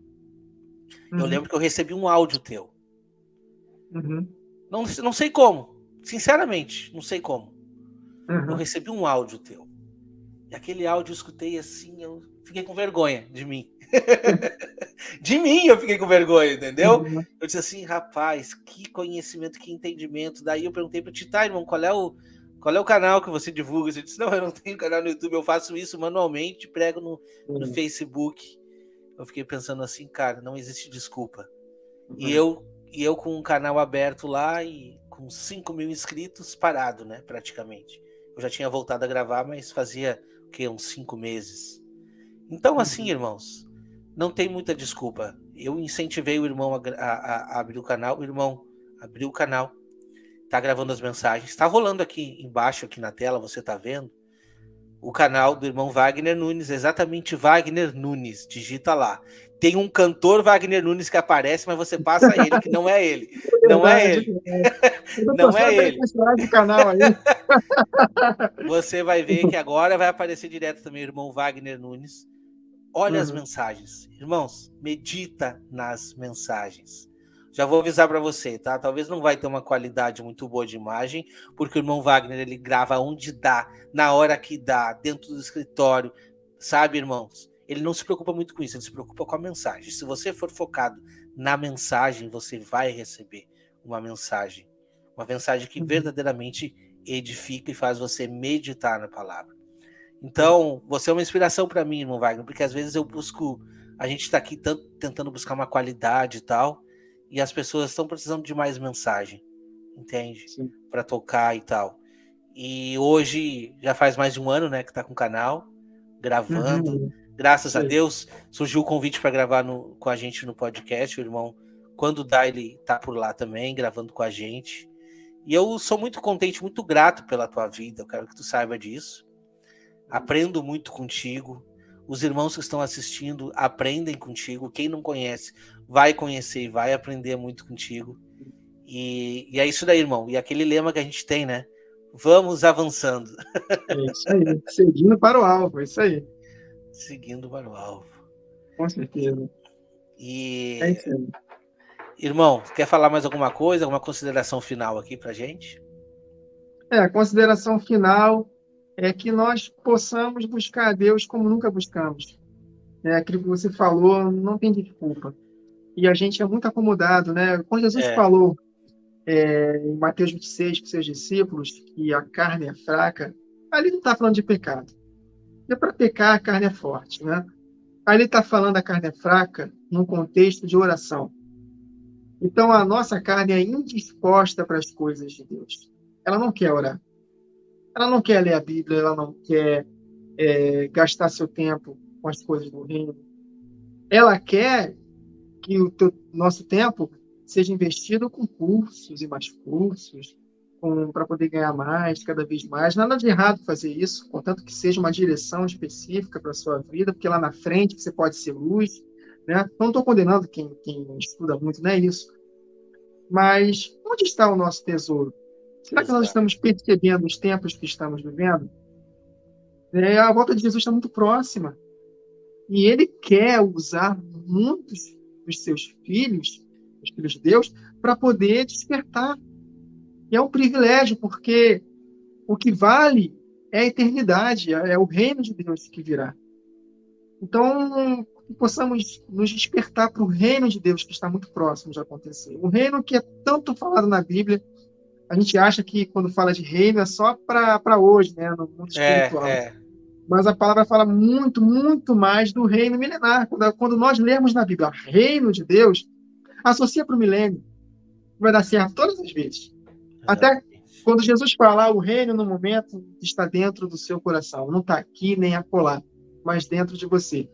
Eu Uhum. lembro que eu recebi um áudio teu. Uhum. Não sei como, sinceramente, não sei como. Eu Uhum. recebi um áudio teu. E aquele áudio eu escutei assim, eu fiquei com vergonha de mim. De mim eu fiquei com vergonha, entendeu? Uhum. Eu disse assim, rapaz, que conhecimento, que entendimento. Daí eu perguntei para o Tita, irmão, qual é qual é o canal que você divulga? Você disse, não, eu não tenho canal no YouTube, eu faço isso manualmente, prego no Facebook. Eu fiquei pensando assim, cara, não existe desculpa. E eu com um canal aberto lá e com 5.000 inscritos parado, né, praticamente. Eu já tinha voltado a gravar, mas fazia, o quê, uns 5 meses. Então, assim, irmãos, não tem muita desculpa. Eu incentivei o irmão a abrir o canal, o irmão abriu o canal, tá gravando as mensagens, tá rolando aqui embaixo, aqui na tela, você tá vendo? O canal do irmão Wagner Nunes, exatamente Wagner Nunes, digita lá. Tem um cantor Wagner Nunes que aparece, mas você passa ele, que não é ele. Não é ele. Não é ele. Do canal aí. Você vai ver que agora vai aparecer direto também o irmão Wagner Nunes. Olha as mensagens. Irmãos, medita nas mensagens. Já vou avisar para você, tá? Talvez não vai ter uma qualidade muito boa de imagem, porque o irmão Wagner, ele grava onde dá, na hora que dá, dentro do escritório. Sabe, irmãos? Ele não se preocupa muito com isso, ele se preocupa com a mensagem. Se você for focado na mensagem, você vai receber uma mensagem que verdadeiramente edifica e faz você meditar na palavra. Então, você é uma inspiração para mim, irmão Wagner, porque às vezes a gente está aqui tentando buscar uma qualidade e tal, e as pessoas estão precisando de mais mensagem, entende? Para tocar e tal. E hoje já faz mais de um ano, né, que tá com o canal, gravando. Graças a Deus, surgiu o convite para gravar com a gente no podcast. O irmão, quando dá, ele tá por lá também, gravando com a gente. E eu sou muito contente, muito grato pela tua vida. Eu quero que tu saiba disso. Aprendo muito contigo. Os irmãos que estão assistindo aprendem contigo. Quem não conhece vai conhecer e vai aprender muito contigo. E é isso daí, irmão. E aquele lema que a gente tem, né? Vamos avançando. É isso aí. Seguindo para o alvo, é isso aí. Seguindo para o alvo. Com certeza. E é isso aí. Irmão, quer falar mais alguma coisa? Alguma consideração final aqui pra gente? A consideração final é que nós possamos buscar a Deus como nunca buscamos. Aquilo que você falou, não tem desculpa. E a gente é muito acomodado, né? Quando Jesus falou em Mateus 26 para seus discípulos que a carne é fraca, ali não está falando de pecado. E para pecar, a carne é forte, né? Ali está falando a carne é fraca num contexto de oração. Então, a nossa carne é indisposta para as coisas de Deus. Ela não quer orar. Ela não quer ler a Bíblia, ela não quer gastar seu tempo com as coisas do reino. Ela quer que o nosso tempo seja investido com cursos e mais cursos, para poder ganhar mais, cada vez mais. Nada de errado fazer isso, contanto que seja uma direção específica para a sua vida, porque lá na frente você pode ser luz. Né? Não estou condenando quem estuda muito, não é isso. Mas onde está o nosso tesouro? Será que nós estamos percebendo os tempos que estamos vivendo? A volta de Jesus está muito próxima. E ele quer usar muitos dos seus filhos, os filhos de Deus, para poder despertar. E é um privilégio, porque o que vale é a eternidade, é o reino de Deus que virá. Então, que possamos nos despertar para o reino de Deus que está muito próximo de acontecer. O reino que é tanto falado na Bíblia, a gente acha que quando fala de reino é só para hoje, né, no mundo espiritual. Mas a palavra fala muito, muito mais do reino milenar. Quando nós lemos na Bíblia reino de Deus, associa para o milênio. Vai dar certo todas as vezes. Até quando Jesus falar, o reino no momento está dentro do seu coração. Não está aqui nem acolá, mas dentro de você.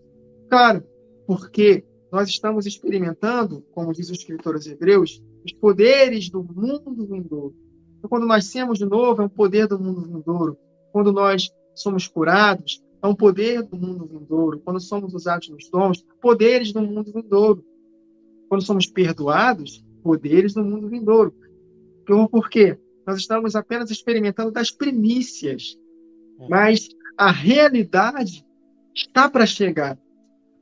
Claro, porque nós estamos experimentando, como diz o escritor aos Hebreus, os poderes do mundo vindouro. Então, quando nascemos de novo, é um poder do mundo vindouro. Quando nós somos curados, é um poder do mundo vindouro. Quando somos usados nos dons, poderes do mundo vindouro. Quando somos perdoados, poderes do mundo vindouro. Então, por quê? Nós estamos apenas experimentando das primícias, mas a realidade está para chegar.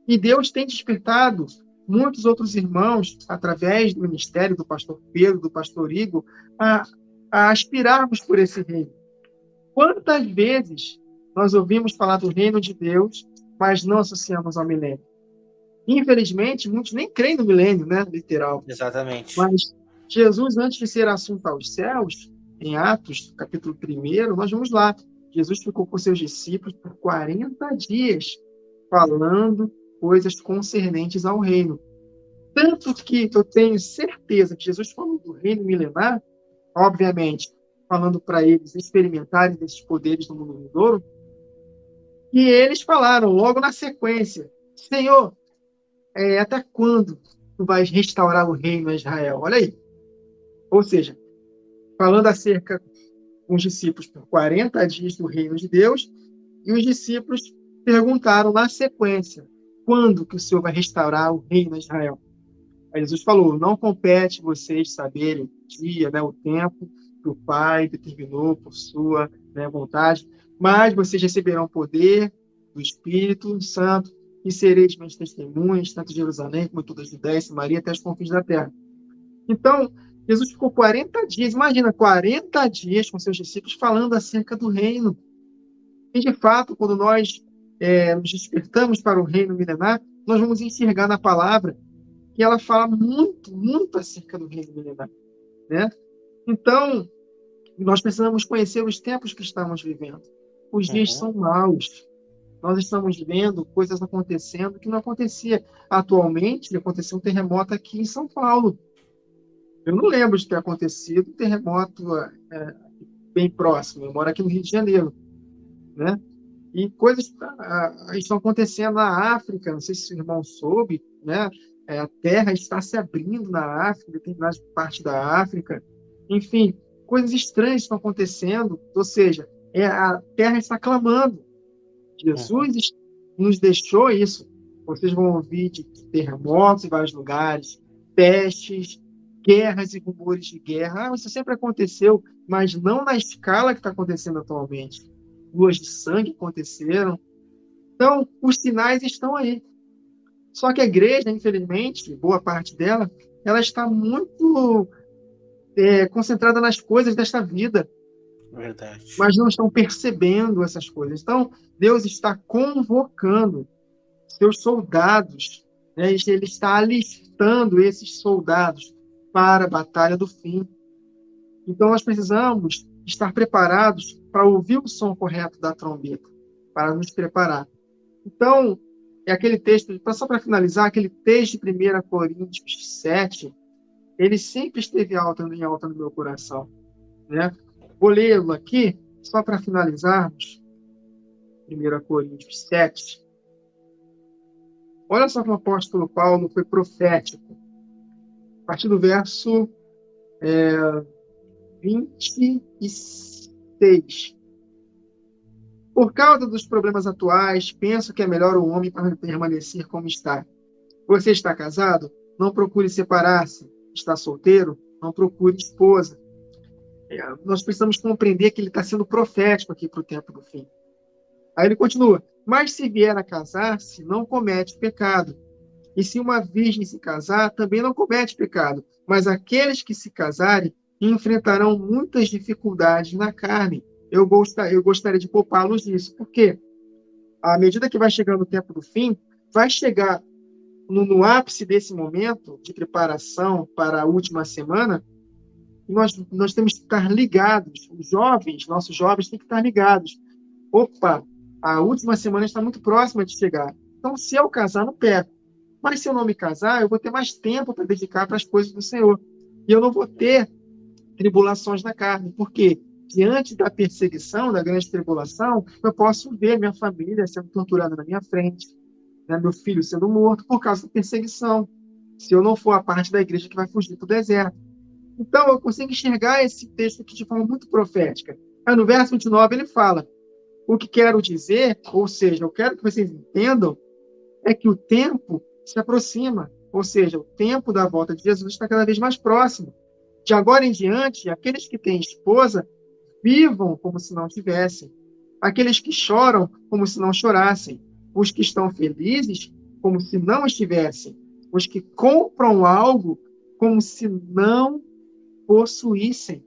E Deus tem despertado muitos outros irmãos, através do ministério do pastor Pedro, do pastor Igor, a aspirarmos por esse reino. Quantas vezes nós ouvimos falar do reino de Deus, mas não associamos ao milênio? Infelizmente, muitos nem creem no milênio, né, literal. Exatamente. Mas Jesus, antes de ser assunto aos céus, em Atos, capítulo 1, nós vamos lá. Jesus ficou com seus discípulos por 40 dias, falando coisas concernentes ao reino. Tanto que eu tenho certeza que Jesus falou do reino milenar, obviamente, falando para eles experimentarem desses poderes no mundo vindouro, e eles falaram logo na sequência: Senhor, até quando tu vais restaurar o reino a Israel? Olha aí. Ou seja, falando acerca com os discípulos por 40 dias do reino de Deus, e os discípulos perguntaram na sequência: quando que o Senhor vai restaurar o reino a Israel? Aí Jesus falou: não compete vocês saberem o dia, né, o tempo que o Pai determinou por sua, né, vontade, mas vocês receberão poder do Espírito Santo e sereis minhas testemunhas, tanto em Jerusalém como em toda a Judéia e Samaria, até os confins da terra. Então, Jesus ficou 40 dias, imagina, 40 dias com seus discípulos falando acerca do reino. E, de fato, quando nós nos despertamos para o reino milenar, nós vamos enxergar na palavra que ela fala muito, muito acerca do reino milenar, né? Então, nós precisamos conhecer os tempos que estamos vivendo. Os dias Uhum. são maus. Nós estamos vendo coisas acontecendo que não acontecia. Atualmente, aconteceu um terremoto aqui em São Paulo. Eu não lembro de ter acontecido um terremoto bem próximo. Eu moro aqui no Rio de Janeiro, né? E coisas estão acontecendo na África, não sei se o irmão soube, né? A terra está se abrindo na África, determinada parte da África. Enfim, coisas estranhas estão acontecendo, ou seja, a terra está clamando. Uhum. Jesus nos deixou isso. Vocês vão ouvir de terremotos em vários lugares, pestes, guerras e rumores de guerra. Isso sempre aconteceu, mas não na escala que está acontecendo atualmente. Luas de sangue aconteceram. Então, os sinais estão aí. Só que a igreja, infelizmente, boa parte dela, ela está muito concentrada nas coisas desta vida, Verdade. mas não estão percebendo essas coisas. Então, Deus está convocando seus soldados, né? Ele está alistando esses soldados para a batalha do fim. Então, nós precisamos estar preparados para ouvir o som correto da trombeta, para nos preparar. Então, é aquele texto, só para finalizar, aquele texto de 1 Coríntios 7, ele sempre esteve em alta no meu coração, né? Vou lê-lo aqui, só para finalizarmos, 1 Coríntios 7. Olha só como o apóstolo Paulo foi profético. A partir do verso 26. Por causa dos problemas atuais, penso que é melhor o homem permanecer como está. Você está casado? Não procure separar-se. Está solteiro? Não procure esposa. Nós precisamos compreender que ele está sendo profético aqui para o tempo do fim. Aí ele continua: mas se vier a casar-se, não comete pecado. E se uma virgem se casar, também não comete pecado. Mas aqueles que se casarem enfrentarão muitas dificuldades na carne. Eu gostaria de poupá-los disso. Por quê? À medida que vai chegando o tempo do fim, vai chegar no ápice desse momento de preparação para a última semana, e nós temos que estar ligados. Os jovens, nossos jovens, têm que estar ligados. Opa, a última semana está muito próxima de chegar. Então, se eu casar, não peco. Mas se eu não me casar, eu vou ter mais tempo para dedicar para as coisas do Senhor. E eu não vou ter tribulações na carne. Por quê? Diante da perseguição, da grande tribulação, eu posso ver minha família sendo torturada na minha frente, né? Meu filho sendo morto por causa da perseguição. Se eu não for a parte da igreja que vai fugir para o deserto. Então, eu consigo enxergar esse texto aqui de forma muito profética. Aí, no verso 29, ele fala: o que quero dizer, ou seja, eu quero que vocês entendam, é que o tempo se aproxima, ou seja, o tempo da volta de Jesus está cada vez mais próximo. De agora em diante, aqueles que têm esposa, vivam como se não tivessem. Aqueles que choram, como se não chorassem. Os que estão felizes, como se não estivessem. Os que compram algo, como se não possuíssem.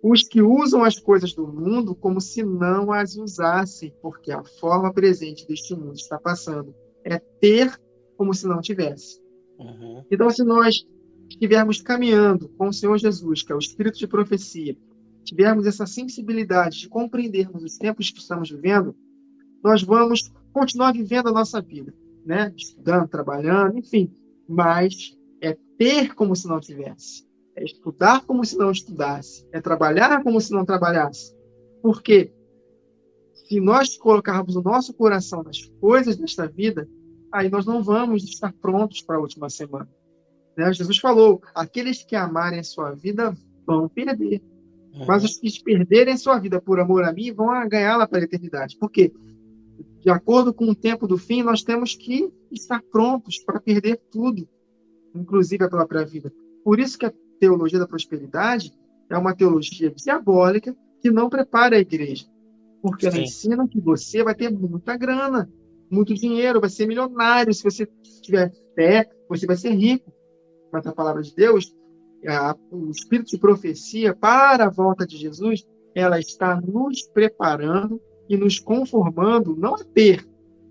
Os que usam as coisas do mundo como se não as usassem, porque a forma presente deste mundo está passando. É ter como se não tivesse. Uhum. Então, se nós estivermos caminhando com o Senhor Jesus, que é o Espírito de profecia, tivermos essa sensibilidade de compreendermos os tempos que estamos vivendo, nós vamos continuar vivendo a nossa vida, né? Estudando, trabalhando, enfim, mas é ter como se não tivesse, é estudar como se não estudasse, é trabalhar como se não trabalhasse. Porque se nós colocarmos o nosso coração nas coisas desta vida, aí nós não vamos estar prontos para a última semana, né? Jesus falou: aqueles que amarem a sua vida vão perder, mas Uhum. os que perderem a sua vida por amor a mim vão ganhá-la para a eternidade. Por quê? De acordo com o tempo do fim, nós temos que estar prontos para perder tudo, inclusive a própria vida. Por isso que a teologia da prosperidade é uma teologia diabólica que não prepara a igreja, porque ela Sim. ensina que você vai ter muita grana, muito dinheiro, vai ser milionário. Se você tiver fé, você vai ser rico. Mas a palavra de Deus, o espírito de profecia para a volta de Jesus, ela está nos preparando e nos conformando não a ter,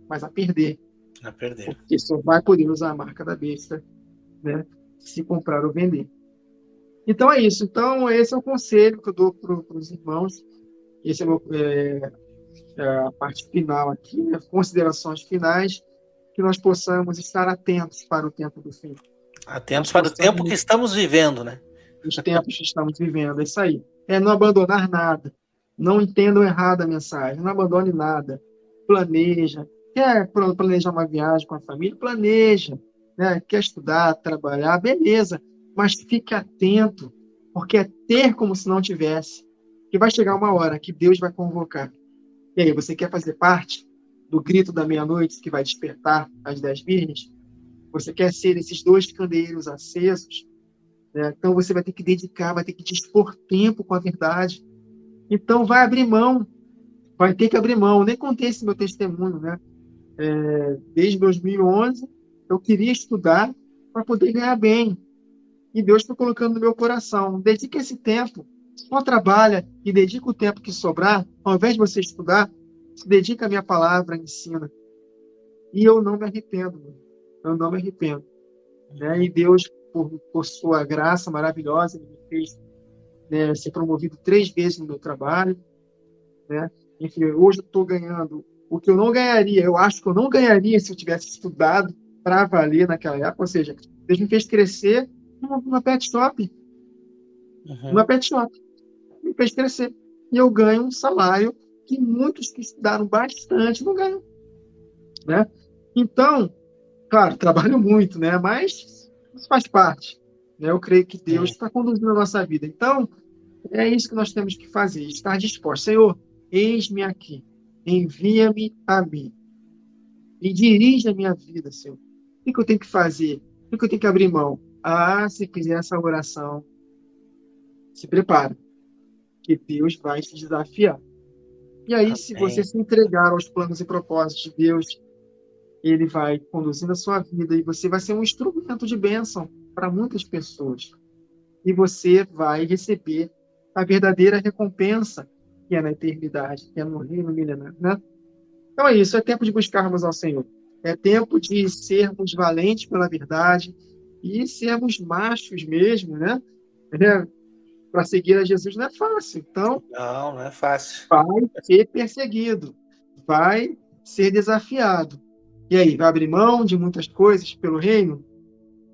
mas a perder, A perder. porque só vai poder usar a marca da besta, né, se comprar ou vender. Então é isso. Então esse é o conselho que eu dou para os irmãos. Esse é, a parte final aqui, né, considerações finais, que nós possamos estar atentos para o tempo do fim. Nós Atentos para o tempo que possamos estamos vivendo, né? os tempos que estamos vivendo. É isso aí. É não abandonar nada. Não entendam errado a mensagem. Não abandone nada. Planeja. Quer planejar uma viagem com a família? Planeja. Né? Quer estudar, trabalhar? Beleza. Mas fique atento, porque é ter como se não tivesse. Que vai chegar uma hora que Deus vai convocar. E aí, você quer fazer parte do grito da meia-noite que vai despertar as 10 virgens? Você quer ser esses 2 candeeiros acesos, né? Então você vai ter que dedicar, vai ter que dispor tempo com a verdade. Então vai abrir mão, vai ter que abrir mão. Eu nem contei esse meu testemunho, né? Desde 2011 eu queria estudar para poder ganhar bem. E Deus foi colocando no meu coração: dedique esse tempo, só trabalha e dedica o tempo que sobrar, ao invés de você estudar, se dedica à minha palavra, ensina. E eu não me arrependo, mano. Eu não me arrependo, né? E Deus, por sua graça maravilhosa, Ele me fez, né, ser promovido 3 vezes no meu trabalho, né? Enfim, hoje eu estou ganhando o que eu não ganharia, eu acho que eu não ganharia se eu tivesse estudado para valer naquela época. Ou seja, Deus me fez crescer numa pet shop, numa Uhum. pet shop, me fez crescer. E eu ganho um salário que muitos que estudaram bastante não ganham, né? Então, claro, trabalho muito, né? Mas isso faz parte, né? Eu creio que Deus Sim. está conduzindo a nossa vida. Então, é isso que nós temos que fazer, estar disposto. Senhor, eis-me aqui, envia-me a mim e dirige a minha vida, Senhor. O que eu tenho que fazer? O que eu tenho que abrir mão? Ah, se fizer essa oração, se prepara, que Deus vai te desafiar. E aí, se você Amém. se entregar aos planos e propósitos de Deus, Ele vai conduzindo a sua vida e você vai ser um instrumento de bênção para muitas pessoas. E você vai receber a verdadeira recompensa, que é na eternidade, que é no reino milenar, né? Então é isso, é tempo de buscarmos ao Senhor. É tempo de sermos valentes pela verdade e sermos machos mesmo, né? Para seguir a Jesus não é fácil. Então, Não, não é fácil. vai ser perseguido, vai ser desafiado. E aí, vai abrir mão de muitas coisas pelo reino?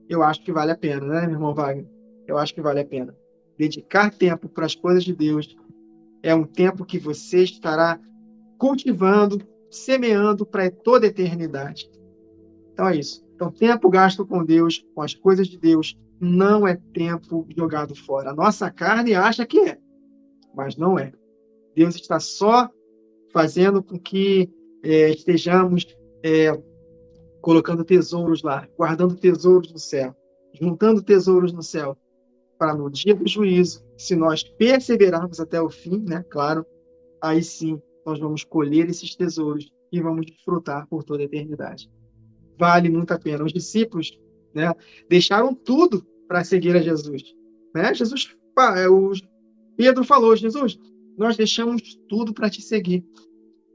Eu acho que vale a pena, né, meu irmão Wagner? Eu acho que vale a pena. Dedicar tempo para as coisas de Deus é um tempo que você estará cultivando, semeando para toda a eternidade. Então é isso. Então, tempo gasto com Deus, com as coisas de Deus, não é tempo jogado fora. A nossa carne acha que é, mas não é. Deus está só fazendo com que estejamos colocando tesouros lá, guardando tesouros no céu, juntando tesouros no céu, para no dia do juízo, se nós perseverarmos até o fim, né, claro, aí sim nós vamos colher esses tesouros e vamos desfrutar por toda a eternidade. Vale muito a pena. Os discípulos, né, deixaram tudo para seguir a Jesus, né? Pedro falou: Jesus, nós deixamos tudo para te seguir.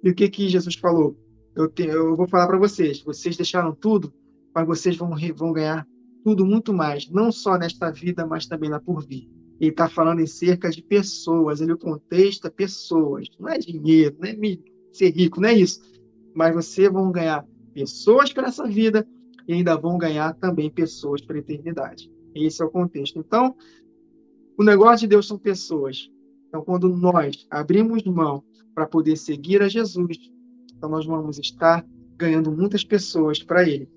E o que Jesus falou? Eu vou falar para vocês: vocês deixaram tudo, mas vocês vão ganhar tudo muito mais, não só nesta vida, mas também na por vir. Ele está falando em cerca de pessoas, ele contexto é pessoas, não é dinheiro, não é ser rico, não é isso. Mas vocês vão ganhar pessoas para essa vida e ainda vão ganhar também pessoas para a eternidade. Esse é o contexto. Então, o negócio de Deus são pessoas. Então, quando nós abrimos mão para poder seguir a Jesus, então nós vamos estar ganhando muitas pessoas para Ele.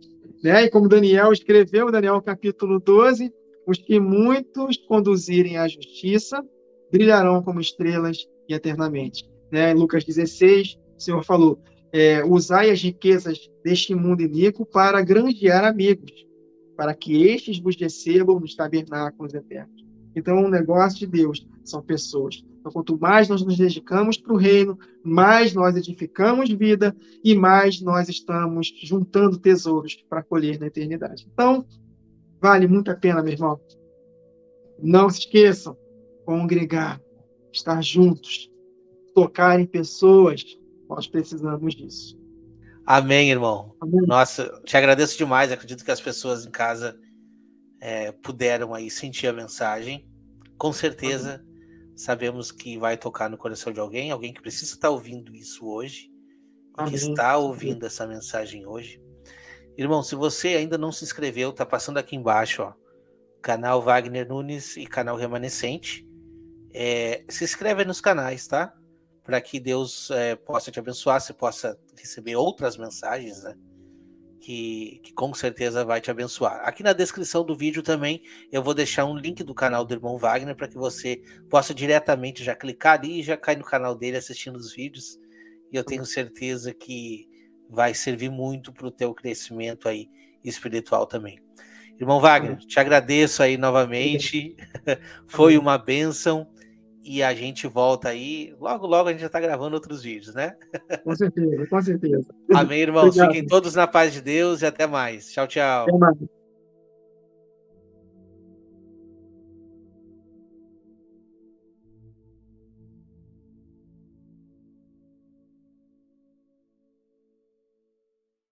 Né? E como Daniel escreveu, Daniel capítulo 12, os que muitos conduzirem à justiça brilharão como estrelas e eternamente. Né? Em Lucas 16, o Senhor falou, usai as riquezas deste mundo iníquo para granjear amigos, para que estes vos recebam nos tabernáculos eternos. Então, o negócio de Deus são pessoas. Então, quanto mais nós nos dedicamos para o reino, mais nós edificamos vida e mais nós estamos juntando tesouros para colher na eternidade. Então, vale muito a pena, meu irmão. Não se esqueçam, congregar, estar juntos, tocar em pessoas. Nós precisamos disso. Amém, irmão. Amém. Nossa, te agradeço demais. Acredito que as pessoas em casa puderam aí sentir a mensagem. Com certeza, sabemos que vai tocar no coração de alguém que precisa estar ouvindo isso hoje e que Amém. está ouvindo essa mensagem hoje. Irmão, se você ainda não se inscreveu, tá passando aqui embaixo, ó, canal Wagner Nunes e canal Remanescente. Se inscreve nos canais, tá? Para que Deus possa te abençoar, você possa receber outras mensagens, né? Que com certeza vai te abençoar. Aqui na descrição do vídeo também eu vou deixar um link do canal do irmão Wagner para que você possa diretamente já clicar ali e já cair no canal dele assistindo os vídeos. E eu tenho certeza que vai servir muito para o teu crescimento aí espiritual também. Irmão Wagner, te agradeço aí novamente. Foi uma bênção. E a gente volta aí. Logo, logo a gente já está gravando outros vídeos, né? Com certeza, com certeza. Amém, irmãos. Obrigado. Fiquem todos na paz de Deus e até mais. Tchau, Até tchau. mais.